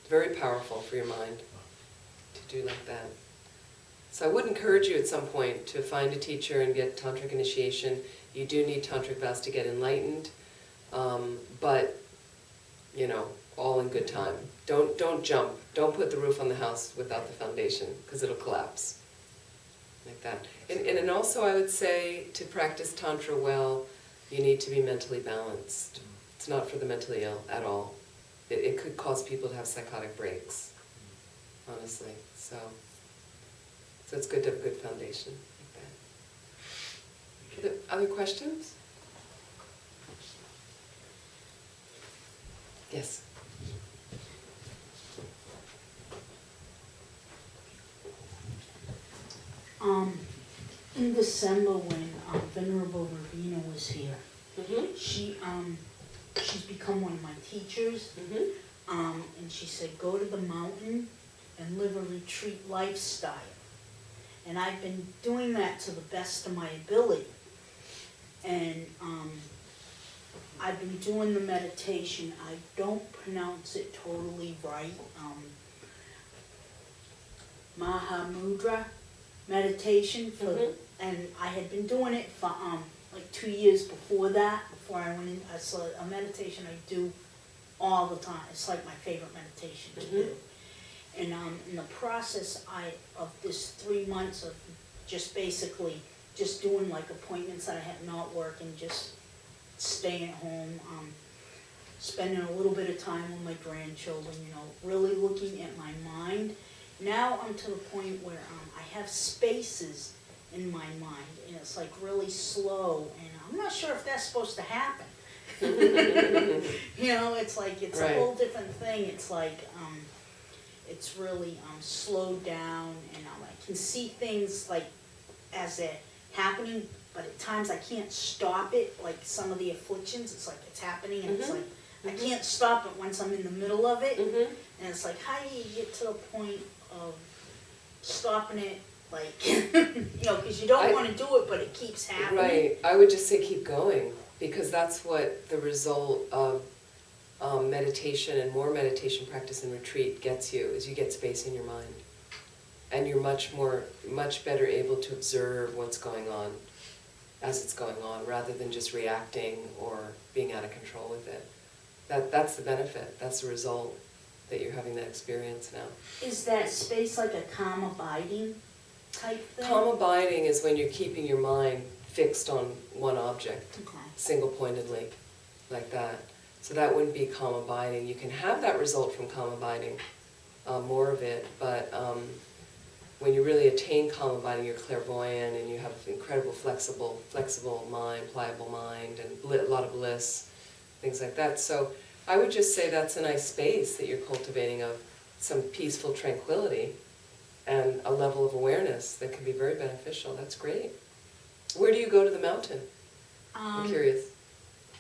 Speaker 1: Very powerful for your mind to do like that. So I would encourage you at some point to find a teacher and get tantric initiation. You do need tantric vows to get enlightened, but, you know, all in good time. Don't jump. Don't put the roof on the house without the foundation, because it'll collapse. Like that. And also I would say, to practice Tantra well, you need to be mentally balanced. It's not for the mentally ill at all. It could cause people to have psychotic breaks, honestly. So it's good to have a good foundation like that. Other questions? Yes.
Speaker 2: In December when Venerable Ravina was here, she's become one of my teachers, and she said, go to the mountain and live a retreat lifestyle. And I've been doing that to the best of my ability. And I've been doing the meditation. I don't pronounce it totally right. Mahamudra meditation and I had been doing it for like 2 years before that, before I went in. It's a meditation I do all the time. It's like my favorite meditation to do. And in the process of this 3 months of just basically just doing like appointments that I had not working, just staying at home, spending a little bit of time with my grandchildren, you know, really looking at my mind. Now I'm to the point where I have spaces in my mind, and it's like really slow, and I'm not sure if that's supposed to happen. You know, it's like, it's a whole different thing. It's like, it's really slowed down, and I can see things like as they're happening, but at times I can't stop it, like some of the afflictions, it's like it's happening, and it's like, I can't stop it once I'm in the middle of it, and it's like, how do you get to the point of stopping it, like, you know, because you don't want to do it, but it keeps happening.
Speaker 1: Right. I would just say keep going, because that's what the result of meditation and more meditation practice and retreat gets you, is you get space in your mind. And you're much better able to observe what's going on as it's going on, rather than just reacting or being out of control with it. That's the benefit, that's the result, that you're having that experience now.
Speaker 2: Is that space like a calm abiding type thing?
Speaker 1: Calm abiding is when you're keeping your mind fixed on one object, single-pointedly, like that. So that wouldn't be calm abiding. You can have that result from calm abiding, more of it, but when you really attain calm abiding, you're clairvoyant and you have incredible flexible mind, pliable mind, and a lot of bliss, things like that. So I would just say that's a nice space that you're cultivating, of some peaceful tranquility and a level of awareness that can be very beneficial. That's great. Where do you go to the mountain? I'm curious.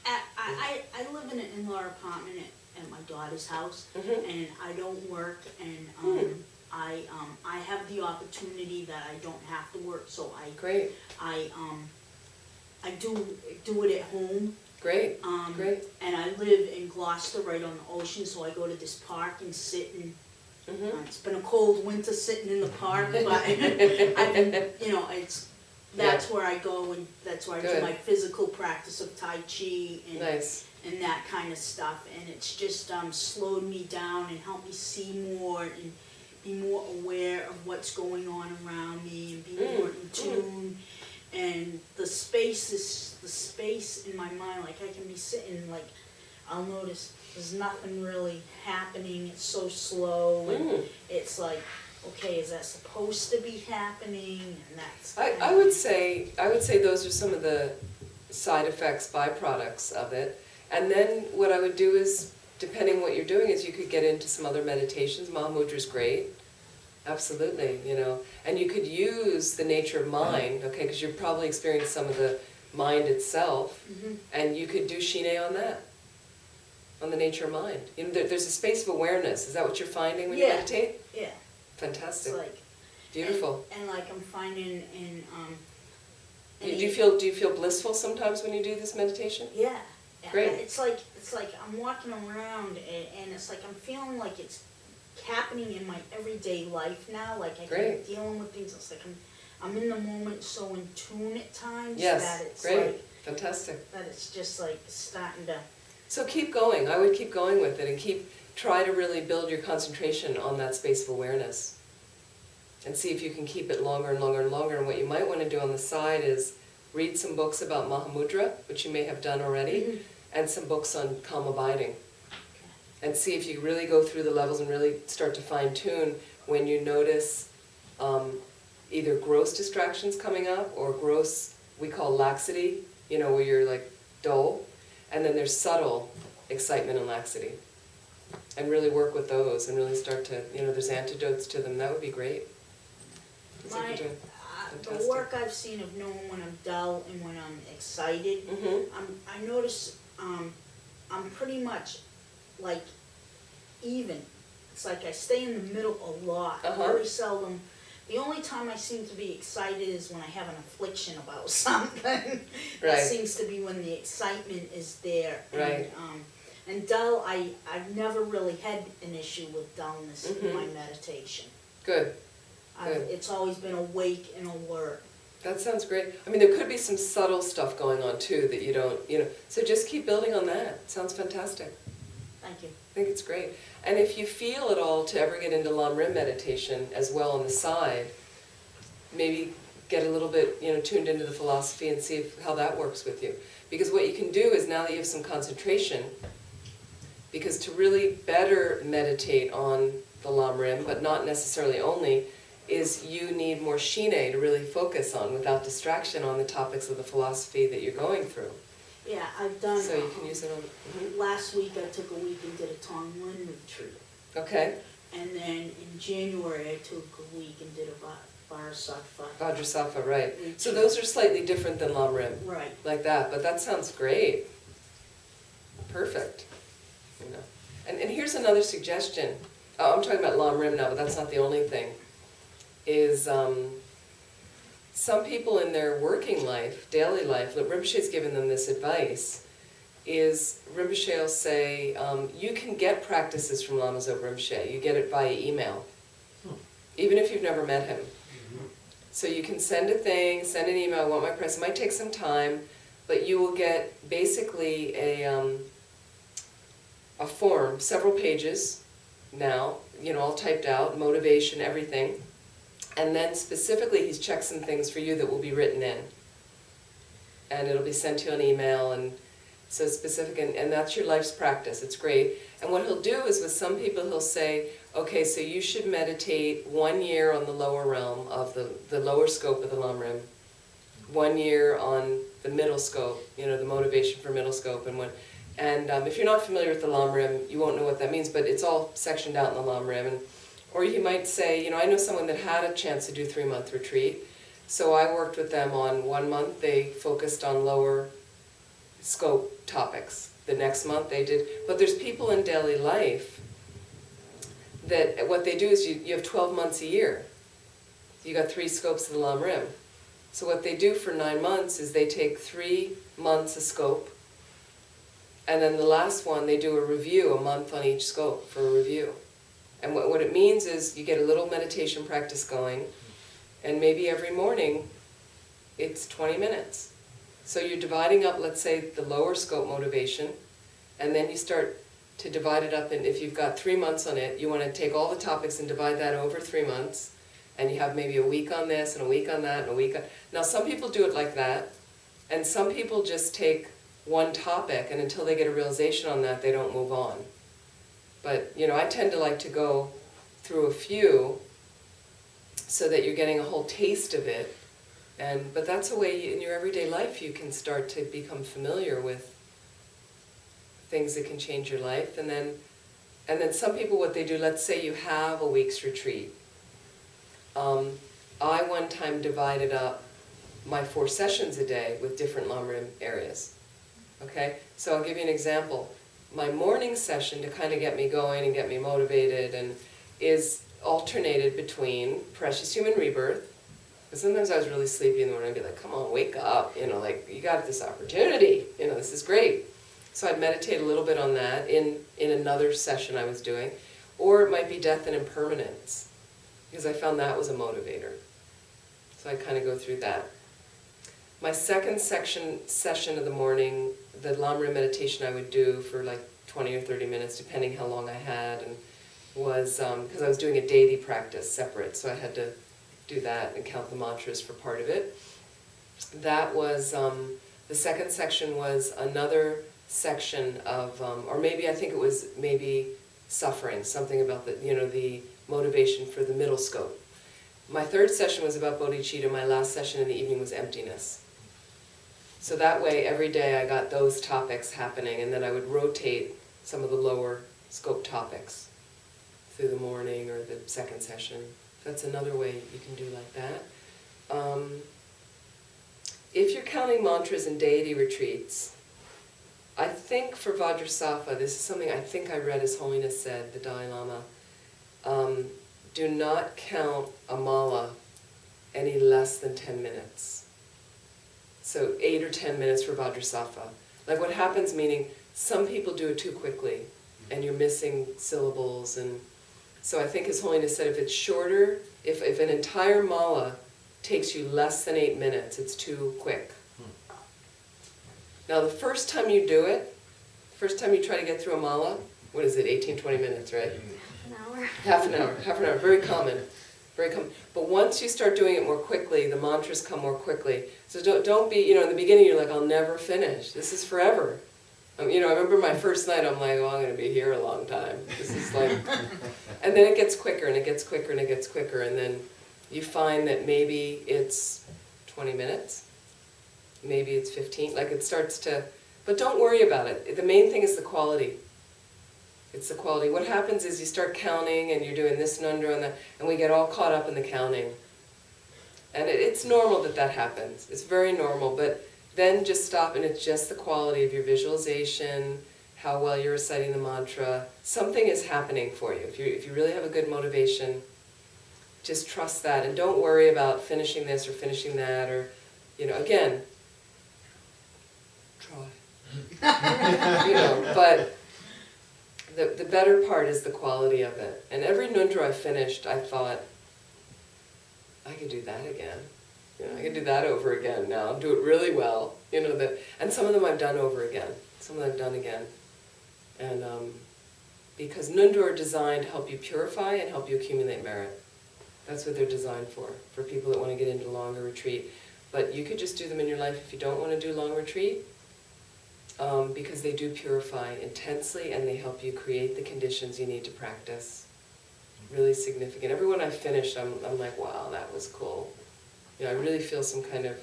Speaker 2: I live in an in-law apartment at my daughter's house, and I don't work, and I have the opportunity that I don't have to work, so I do it at home.
Speaker 1: Great. Great.
Speaker 2: And I live in Gloucester, right on the ocean, so I go to this park and sit and it's been a cold winter sitting in the park, but I've been, you know, that's where I go, and that's where I do my physical practice of Tai Chi and and that kind of stuff, and it's just slowed me down and helped me see more and be more aware of what's going on around me and be more in tune. And the space in my mind, like I can be sitting, like I'll notice there's nothing really happening, it's so slow, and it's like, okay, is that supposed to be happening? And that's
Speaker 1: I would say those are some of the side effects, byproducts of it. And then what I would do is, depending on what you're doing, is you could get into some other meditations. Mahamudra's great. Absolutely, you know. And you could use the nature of mind, okay, because you're probably experiencing some of the mind itself, and you could do Shine on that, on the nature of mind. You know, there's a space of awareness. Is that what you're finding when you meditate?
Speaker 2: Yeah.
Speaker 1: Fantastic.
Speaker 2: It's like,
Speaker 1: Beautiful.
Speaker 2: And like I'm finding in,
Speaker 1: Do you feel blissful sometimes when you do this meditation?
Speaker 2: Yeah.
Speaker 1: Great.
Speaker 2: It's like I'm walking around and it's like I'm feeling like it's happening in my everyday life now. Like I
Speaker 1: Great.
Speaker 2: keep dealing with things. It's like I'm in the moment, so in tune at times
Speaker 1: Yes,
Speaker 2: that it's
Speaker 1: great.
Speaker 2: like
Speaker 1: Fantastic.
Speaker 2: that it's just like starting to.
Speaker 1: So keep going. I would keep going with it and try to really build your concentration on that space of awareness. And see if you can keep it longer and longer and longer. And what you might want to do on the side is read some books about Mahamudra, which you may have done already, and some books on calm abiding. And see if you really go through the levels and really start to fine-tune when you notice either gross distractions coming up or gross, we call laxity, where you're like dull. And then there's subtle excitement and laxity. And really work with those and really start to, there's antidotes to them. That would be great.
Speaker 2: The work I've seen of knowing when I'm dull and when I'm excited, I notice I'm pretty much like even. It's like I stay in the middle a lot, very seldom. The only time I seem to be excited is when I have an affliction about something. That seems to be when the excitement is there.
Speaker 1: Right.
Speaker 2: And dull, I've never really had an issue with dullness in my meditation.
Speaker 1: Good.
Speaker 2: It's always been awake and alert.
Speaker 1: That sounds great. I mean, there could be some subtle stuff going on too that you don't, so just keep building on that. It sounds fantastic.
Speaker 2: Thank you.
Speaker 1: I think it's great. And if you feel at all to ever get into Lam Rim meditation as well on the side, maybe get a little bit, tuned into the philosophy and see how that works with you. Because what you can do is now that you have some concentration, because to really better meditate on the Lam Rim, but not necessarily only, is you need more shine to really focus on without distraction on the topics of the philosophy that you're going through.
Speaker 2: Yeah, I've done.
Speaker 1: So you can use it on.
Speaker 2: Last week I took a week and did a Tonglen retreat.
Speaker 1: Okay.
Speaker 2: And then in January I took a week and did a Vajrasattva.
Speaker 1: Vajrasattva, right. So those are slightly different than Lam Rim.
Speaker 2: Right.
Speaker 1: Like that, but that sounds great. Perfect. And here's another suggestion. Oh, I'm talking about Lam Rim now, but that's not the only thing. Is some people in their working life, daily life, Rinpoche's given them this advice, is Rinpoche will say, you can get practices from Lama Zopa Rinpoche. You get it via email, even if you've never met him. So you can send a thing, send an email, I want my press. It might take some time, but you will get basically a form, several pages now, all typed out, motivation, everything. And then specifically he's checked some things for you that will be written in. And it'll be sent to you on email, and so specific, and that's your life's practice. It's great. And what he'll do is with some people he'll say, okay, so you should meditate 1 year on the lower realm of the lower scope of the Lam Rim, 1 year on the middle scope, the motivation for middle scope, and if you're not familiar with the Lam Rim, you won't know what that means, but it's all sectioned out in the Lam Rim. Or you might say, I know someone that had a chance to do 3-month retreat, so I worked with them on 1 month. They focused on lower scope topics. The next month they did, but there's people in daily life that what they do is you have 12 months a year. You got 3 scopes of the Lam Rim. So what they do for 9 months is they take 3 months a scope, and then the last one they do a review, a month on each scope for a review. And what it means is you get a little meditation practice going, and maybe every morning it's 20 minutes. So you're dividing up, let's say, the lower scope motivation, and then you start to divide it up, and if you've got 3 months on it, you want to take all the topics and divide that over 3 months, and you have maybe a week on this, and a week on that, and a week on... Now some people do it like that, and some people just take one topic, and until they get a realization on that, they don't move on. But, I tend to like to go through a few so that you're getting a whole taste of it. But that's a way in your everyday life you can start to become familiar with things that can change your life. And then some people, what they do, let's say you have a week's retreat. I one time divided up my 4 sessions a day with different Lam Rim areas. Okay? So I'll give you an example. My morning session to kind of get me going and get me motivated is alternated between Precious Human Rebirth, because sometimes I was really sleepy in the morning, I'd be like, come on, wake up, like, you got this opportunity, this is great. So I'd meditate a little bit on that in another session I was doing. Or it might be Death and Impermanence, because I found that was a motivator. So I kind of go through that. My second session of the morning, the Lamrim meditation I would do for like 20 or 30 minutes, depending how long I had, and was, because I was doing a deity practice separate, so I had to do that and count the mantras for part of it. That was, the second section was another section of, or maybe I think it was maybe suffering, something about the motivation for the middle scope. My third session was about bodhicitta, my last session in the evening was emptiness. So that way, every day I got those topics happening, and then I would rotate some of the lower scope topics through the morning or the second session. That's another way you can do like that. If you're counting mantras in deity retreats, I think for Vajrasattva, this is something I think I read His Holiness said, the Dalai Lama, do not count a mala any less than 10 minutes. So 8 or 10 minutes for Vajrasattva. Like what happens, meaning some people do it too quickly and you're missing syllables. And so I think His Holiness said if it's shorter, if an entire mala takes you less than 8 minutes, it's too quick. Now the first time you do it, first time you try to get through a mala, what is it, 18, 20 minutes, right?
Speaker 11: Half an hour.
Speaker 1: Half an hour, very common. Very common. But once you start doing it more quickly, the mantras come more quickly. So don't be, in the beginning you're like, I'll never finish. This is forever. I remember my first night, I'm like, oh, I'm going to be here a long time. This is like, and then it gets quicker and it gets quicker and it gets quicker, and then you find that maybe it's 20 minutes, maybe it's 15, like it starts to, but don't worry about it. The main thing is the quality. It's the quality. What happens is you start counting and you're doing this nundra and that, and we get all caught up in the counting. And it's normal that happens. It's very normal, but then just stop, and it's just the quality of your visualization, how well you're reciting the mantra. Something is happening for you. If you really have a good motivation, just trust that, and don't worry about finishing this or finishing that, or, again, try. But the better part is the quality of it. And every nundra I finished, I thought, I could do that again. I could do that over again now, do it really well. And some of them I've done over again. Some of them I've done again. And because nundra are designed to help you purify and help you accumulate merit. That's what they're designed for people that want to get into longer retreat. But you could just do them in your life if you don't want to do long retreat, because they do purify intensely and they help you create the conditions you need to practice. Really significant. Everyone I finished, I'm like, wow, that was cool. I really feel some kind of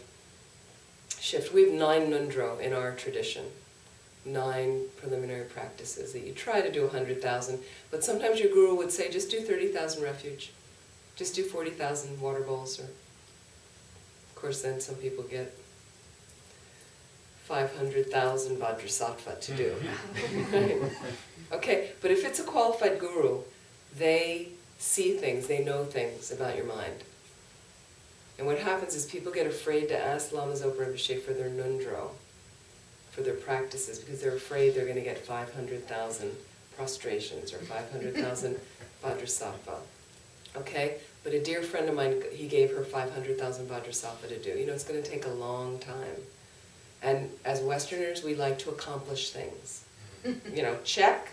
Speaker 1: shift. We have 9 nundro in our tradition. 9 preliminary practices that you try to do 100,000, but sometimes your guru would say, just do 30,000 refuge. Just do 40,000 water bowls. Or, of course, then some people get 500,000 Vajrasattva to do. Right? Okay, but if it's a qualified guru, they see things, they know things about your mind. And what happens is people get afraid to ask Lama Zopa Rinpoche for their nundro, for their practices, because they're afraid they're going to get 500,000 prostrations or 500,000 Vajrasattva. Okay? But a dear friend of mine, he gave her 500,000 Vajrasattva to do. It's going to take a long time. And as Westerners, we like to accomplish things. Check.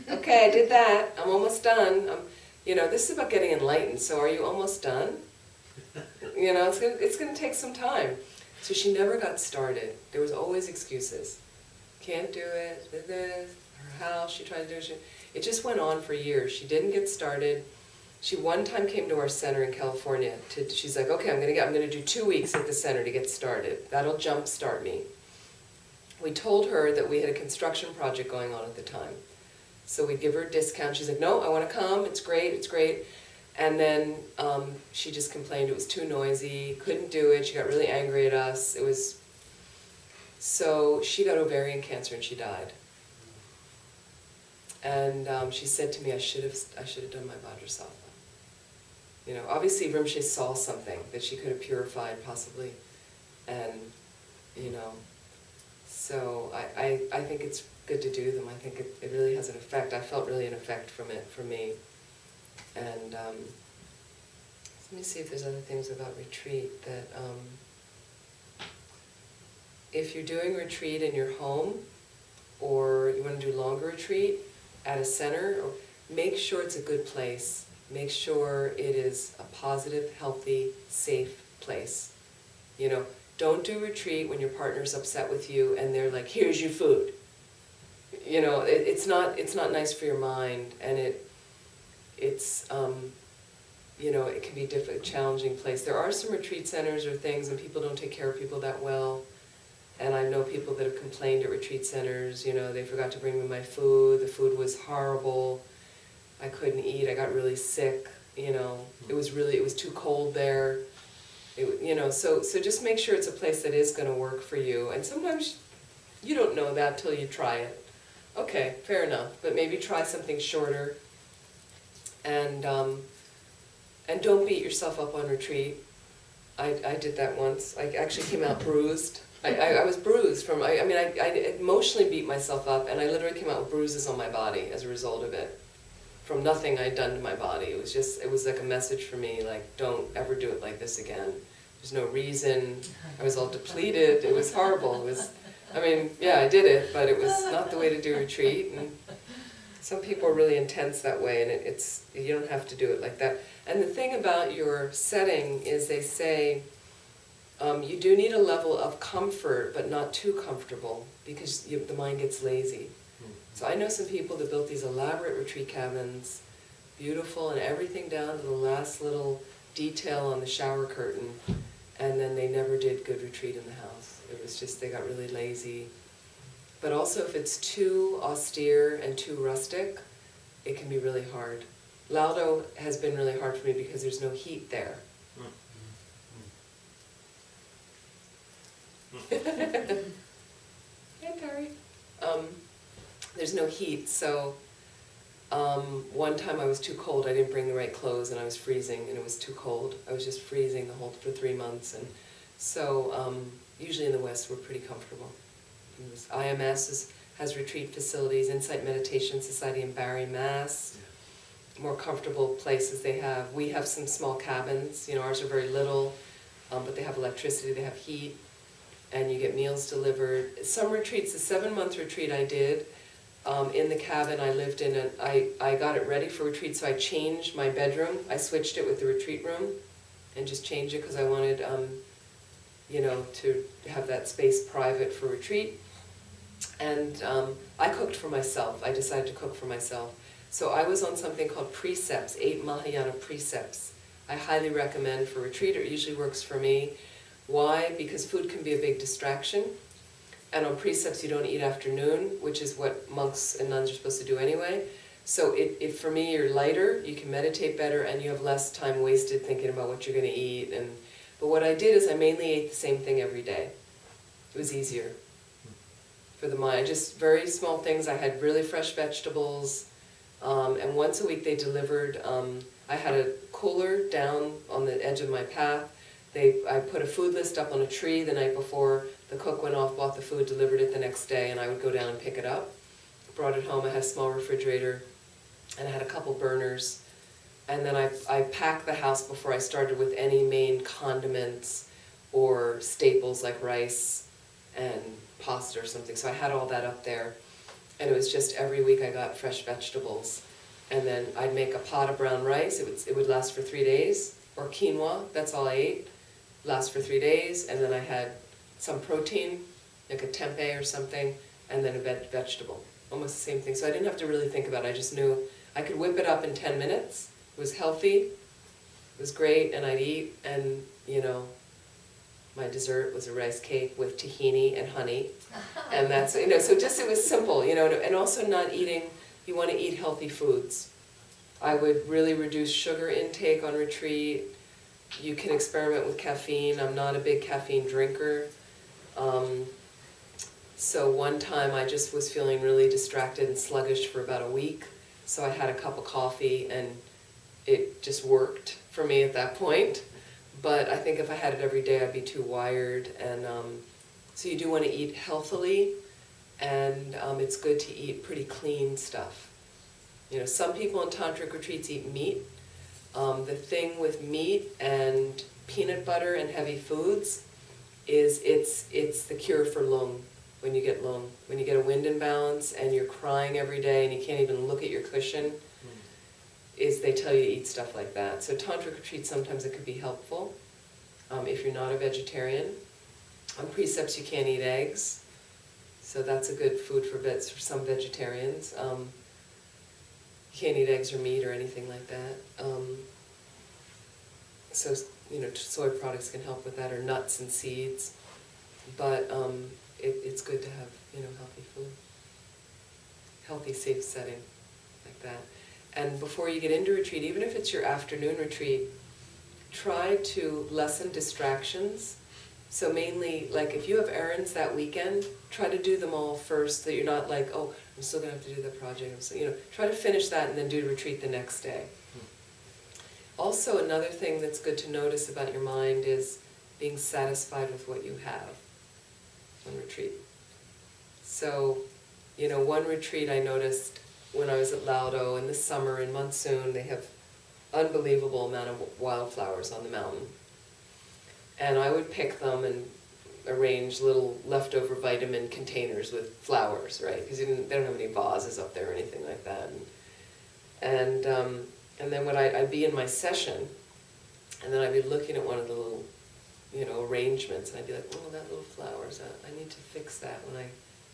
Speaker 1: Okay, I did that. I'm almost done. This is about getting enlightened. So are you almost done? It's going to take some time. So she never got started. There was always excuses. Can't do it. Her house, she tried to do it. It just went on for years. She didn't get started. She one time came to our center in California. She's like, okay, I'm going to do 2 weeks at the center to get started. That'll jumpstart me. We told her that we had a construction project going on at the time. So we'd give her a discount. She's like, no, I want to come. It's great. It's great. And then she just complained it was too noisy, couldn't do it. She got really angry at us. So she got ovarian cancer and she died. And she said to me, I should have done my Vajrasattva. You know, obviously Rinpoche saw something that she could have purified possibly, and, you know, so I think it's good to do them. I think it really has an effect. I felt really an effect from it for me. And let me see if there's other things about retreat that, if you're doing retreat in your home, or you want to do longer retreat at a center, or make sure it's a good place. Make sure it is a positive, healthy, safe place. You know, don't do retreat when your partner's upset with you and they're like, here's your food. You know, it's not nice for your mind, and it's you know, it can be a challenging place. There are some retreat centers or things, and people don't take care of people that well. And I know people that have complained at retreat centers, you know, they forgot to bring me my food, the food was horrible, I couldn't eat, I got really sick, you know, it was too cold there. You know, so just make sure it's a place that is going to work for you. And sometimes you don't know that till you try it. Okay, fair enough, but maybe try something shorter. And don't beat yourself up on retreat. I did that once. I actually came out bruised. I was bruised from, I emotionally beat myself up, and I literally came out with bruises on my body as a result of it. From nothing I'd done to my body. It was like a message for me, like, don't ever do it like this again. There's no reason. I was all depleted. It was horrible. It was, yeah, I did it, but it was not the way to do retreat. And some people are really intense that way, and you don't have to do it like that. And the thing about your setting is they say you do need a level of comfort, but not too comfortable, because the mind gets lazy. So I know some people that built these elaborate retreat cabins, beautiful and everything down to the last little detail on the shower curtain, and then they never did good retreat in the house. It was just, they got really lazy. But also if it's too austere and too rustic, it can be really hard. Laudo has been really hard for me because there's no heat there. Hey, Perry. There's no heat, so one time I was too cold. I didn't bring the right clothes, and I was freezing, and it was too cold. I was just freezing for 3 months, and so usually in the West we're pretty comfortable. IMS has retreat facilities, Insight Meditation Society in Barret, Mass. More comfortable places they have. We have some small cabins. You know, ours are very little, but they have electricity, they have heat, and you get meals delivered. Some retreats, the 7-month retreat I did, in the cabin I lived in, and I got it ready for retreat, so I changed my bedroom. I switched it with the retreat room and just changed it because I wanted, you know, to have that space private for retreat. And I cooked for myself. I decided to cook for myself. So I was on something called Precepts, 8 Mahayana Precepts. I highly recommend for retreat. It usually works for me. Why? Because food can be a big distraction. And on Precepts you don't eat afternoon, which is what monks and nuns are supposed to do anyway. So if for me you're lighter, you can meditate better, and you have less time wasted thinking about what you're going to eat. But what I did is I mainly ate the same thing every day. It was easier for the mind. Just very small things. I had really fresh vegetables. And once a week they delivered, I had a cooler down on the edge of my path. I put a food list up on a tree the night before. The cook went off, bought the food, delivered it the next day, and I would go down and pick it up. Brought it home. I had a small refrigerator, and I had a couple burners. And then I packed the house before I started with any main condiments or staples like rice and pasta or something. So I had all that up there. And it was just every week I got fresh vegetables. And then I'd make a pot of brown rice. It would last for 3 days. Or quinoa, that's all I ate. Last for 3 days. And then I had some protein, like a tempeh or something, and then a vegetable. Almost the same thing. So I didn't have to really think about it. I just knew I could whip it up in 10 minutes. It was healthy. It was great, and I'd eat. And, you know, my dessert was a rice cake with tahini and honey. And that's, you know, so just it was simple, you know, and also not eating, you want to eat healthy foods. I would really reduce sugar intake on retreat. You can experiment with caffeine. I'm not a big caffeine drinker. So one time I just was feeling really distracted and sluggish for about a week. So I had a cup of coffee, and it just worked for me at that point. But I think if I had it every day, I'd be too wired. And so you do want to eat healthily, and it's good to eat pretty clean stuff. You know, some people in tantric retreats eat meat. The thing with meat and peanut butter and heavy foods is it's the cure for lung. When you get lung, when you get a wind imbalance and you're crying every day and you can't even look at your cushion, is they tell you to eat stuff like that. So tantric retreats, sometimes it could be helpful if you're not a vegetarian. On precepts you can't eat eggs, so that's a good food for some vegetarians. You can't eat eggs or meat or anything like that. So, you know, soy products can help with that, or nuts and seeds. But it's good to have, you know, healthy food. Healthy, safe setting like that. And before you get into retreat, even if it's your afternoon retreat, try to lessen distractions. So mainly, like if you have errands that weekend, try to do them all first, so that you're not like, oh, I'm still gonna have to do the project. So, you know, try to finish that and then do retreat the next day. Also, another thing that's good to notice about your mind is being satisfied with what you have on retreat. So, you know, one retreat I noticed when I was at Laudo in the summer, in monsoon, they have unbelievable amount of wildflowers on the mountain. And I would pick them and arrange little leftover vitamin containers with flowers, right? Because they don't have any vases up there or anything like that. And then when I'd be in my session, and then I'd be looking at one of the little, you know, arrangements, and I'd be like, oh, that little flower's out. I need to fix that when I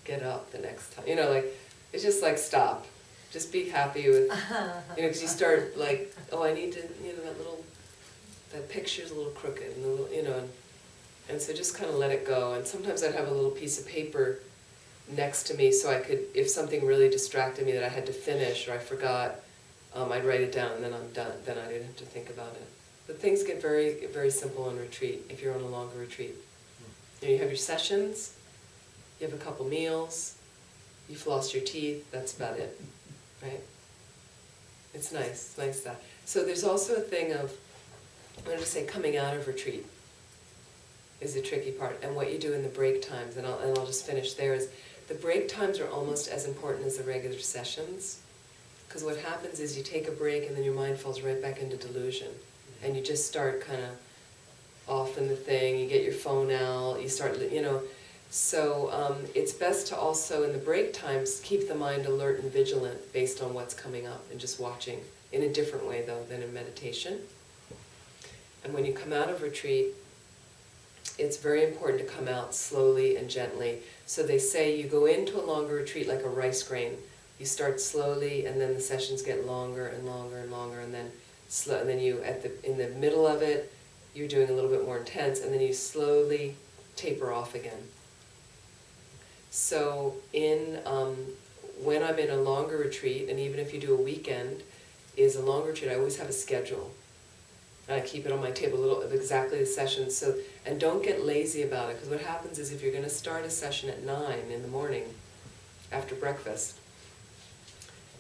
Speaker 1: get up the next time. You know, like, it's just like, stop. Just be happy with, you know, because you start like, oh, I need to, you know, that picture's a little crooked, and a little, you know, and so just kind of let it go. And sometimes I'd have a little piece of paper next to me so I could, if something really distracted me that I had to finish or I forgot, I'd write it down and then I'm done. Then I didn't have to think about it. But things get very, very simple on retreat if you're on a longer retreat. You know, you have your sessions, you have a couple meals, you floss your teeth, that's about it, right? It's nice stuff. So there's also a thing of, I'm going to say coming out of retreat is the tricky part, and what you do in the break times, and I'll just finish there, is the break times are almost as important as the regular sessions, because what happens is you take a break and then your mind falls right back into delusion, and you just start kind of off in the thing, you get your phone out, you start, you know, so it's best to also, in the break times, keep the mind alert and vigilant based on what's coming up, and just watching, in a different way though than in meditation. And when you come out of retreat, it's very important to come out slowly and gently. So they say you go into a longer retreat like a rice grain. You start slowly, and then the sessions get longer and longer and longer, and then slow. And then you, in the middle of it, you're doing a little bit more intense, and then you slowly taper off again. So when I'm in a longer retreat, and even if you do a weekend, is a longer retreat, I always have a schedule. And I keep it on my table, a little of exactly the sessions. So, and don't get lazy about it, because what happens is if you're going to start a session at 9 in the morning, after breakfast,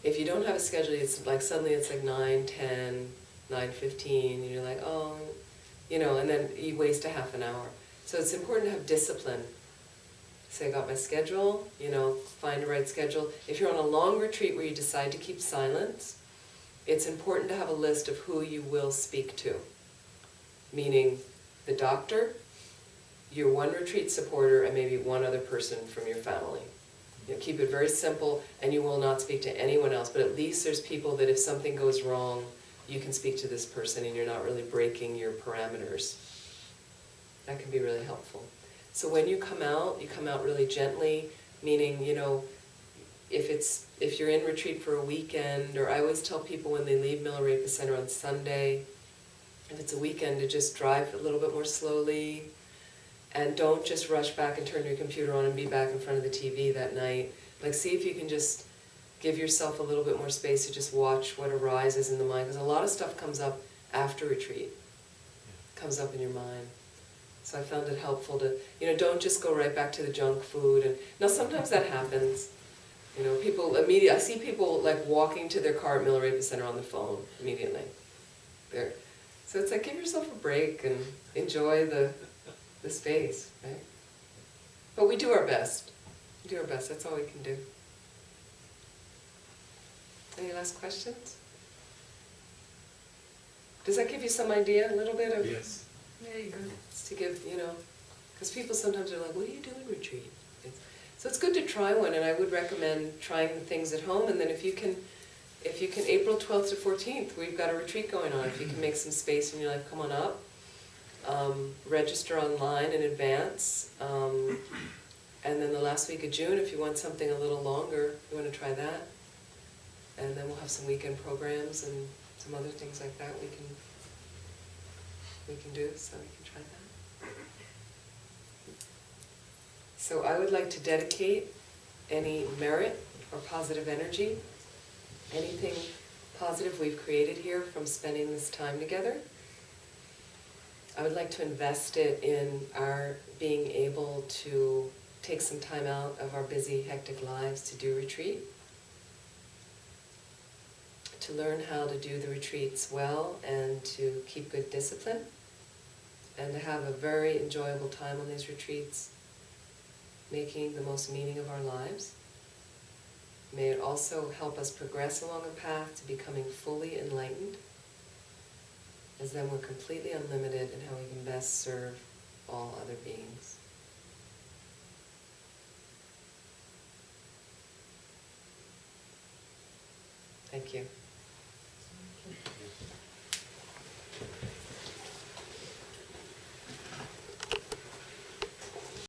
Speaker 1: if you don't have a schedule, it's like suddenly it's like 9:10, 9:15, and you're like, oh, you know, and then you waste a half an hour. So it's important to have discipline. Say, I got my schedule, you know, find a right schedule. If you're on a long retreat where you decide to keep silence, it's important to have a list of who you will speak to, meaning the doctor, your one retreat supporter, and maybe one other person from your family. You know, keep it very simple, and you will not speak to anyone else, but at least there's people that if something goes wrong, you can speak to this person and you're not really breaking your parameters. That can be really helpful. So when you come out really gently, meaning, you know, if you're in retreat for a weekend, or I always tell people when they leave Milarepa Center on Sunday, if it's a weekend, to just drive a little bit more slowly, and don't just rush back and turn your computer on and be back in front of the TV that night. Like, see if you can just give yourself a little bit more space to just watch what arises in the mind, because a lot of stuff comes up after retreat, comes up in your mind. So I found it helpful to, you know, don't just go right back to the junk food. And now sometimes that happens. You know, people immediately, I see people like walking to their car at Milarepa Center on the phone immediately. there. So it's like, give yourself a break and enjoy the space, right? But we do our best. We do our best, that's all we can do. Any last questions? Does that give you some idea, a little bit of?
Speaker 12: Yes.
Speaker 1: There you go. It's to give, because people sometimes are like, what do you do in retreat? So it's good to try one, and I would recommend trying the things at home, and then if you can, April 12th to 14th, we've got a retreat going on. If you can make some space in your life, come on up. Register online in advance. And then the last week of June, if you want something a little longer, you want to try that. And then we'll have some weekend programs and some other things like that we can do, so we can try that. So I would like to dedicate any merit or positive energy, anything positive we've created here from spending this time together. I would like to invest it in our being able to take some time out of our busy, hectic lives to do retreat, to learn how to do the retreats well and to keep good discipline, and to have a very enjoyable time on these retreats, making the most meaning of our lives. May it also help us progress along a path to becoming fully enlightened, as then we're completely unlimited in how we can best serve all other beings. Thank you.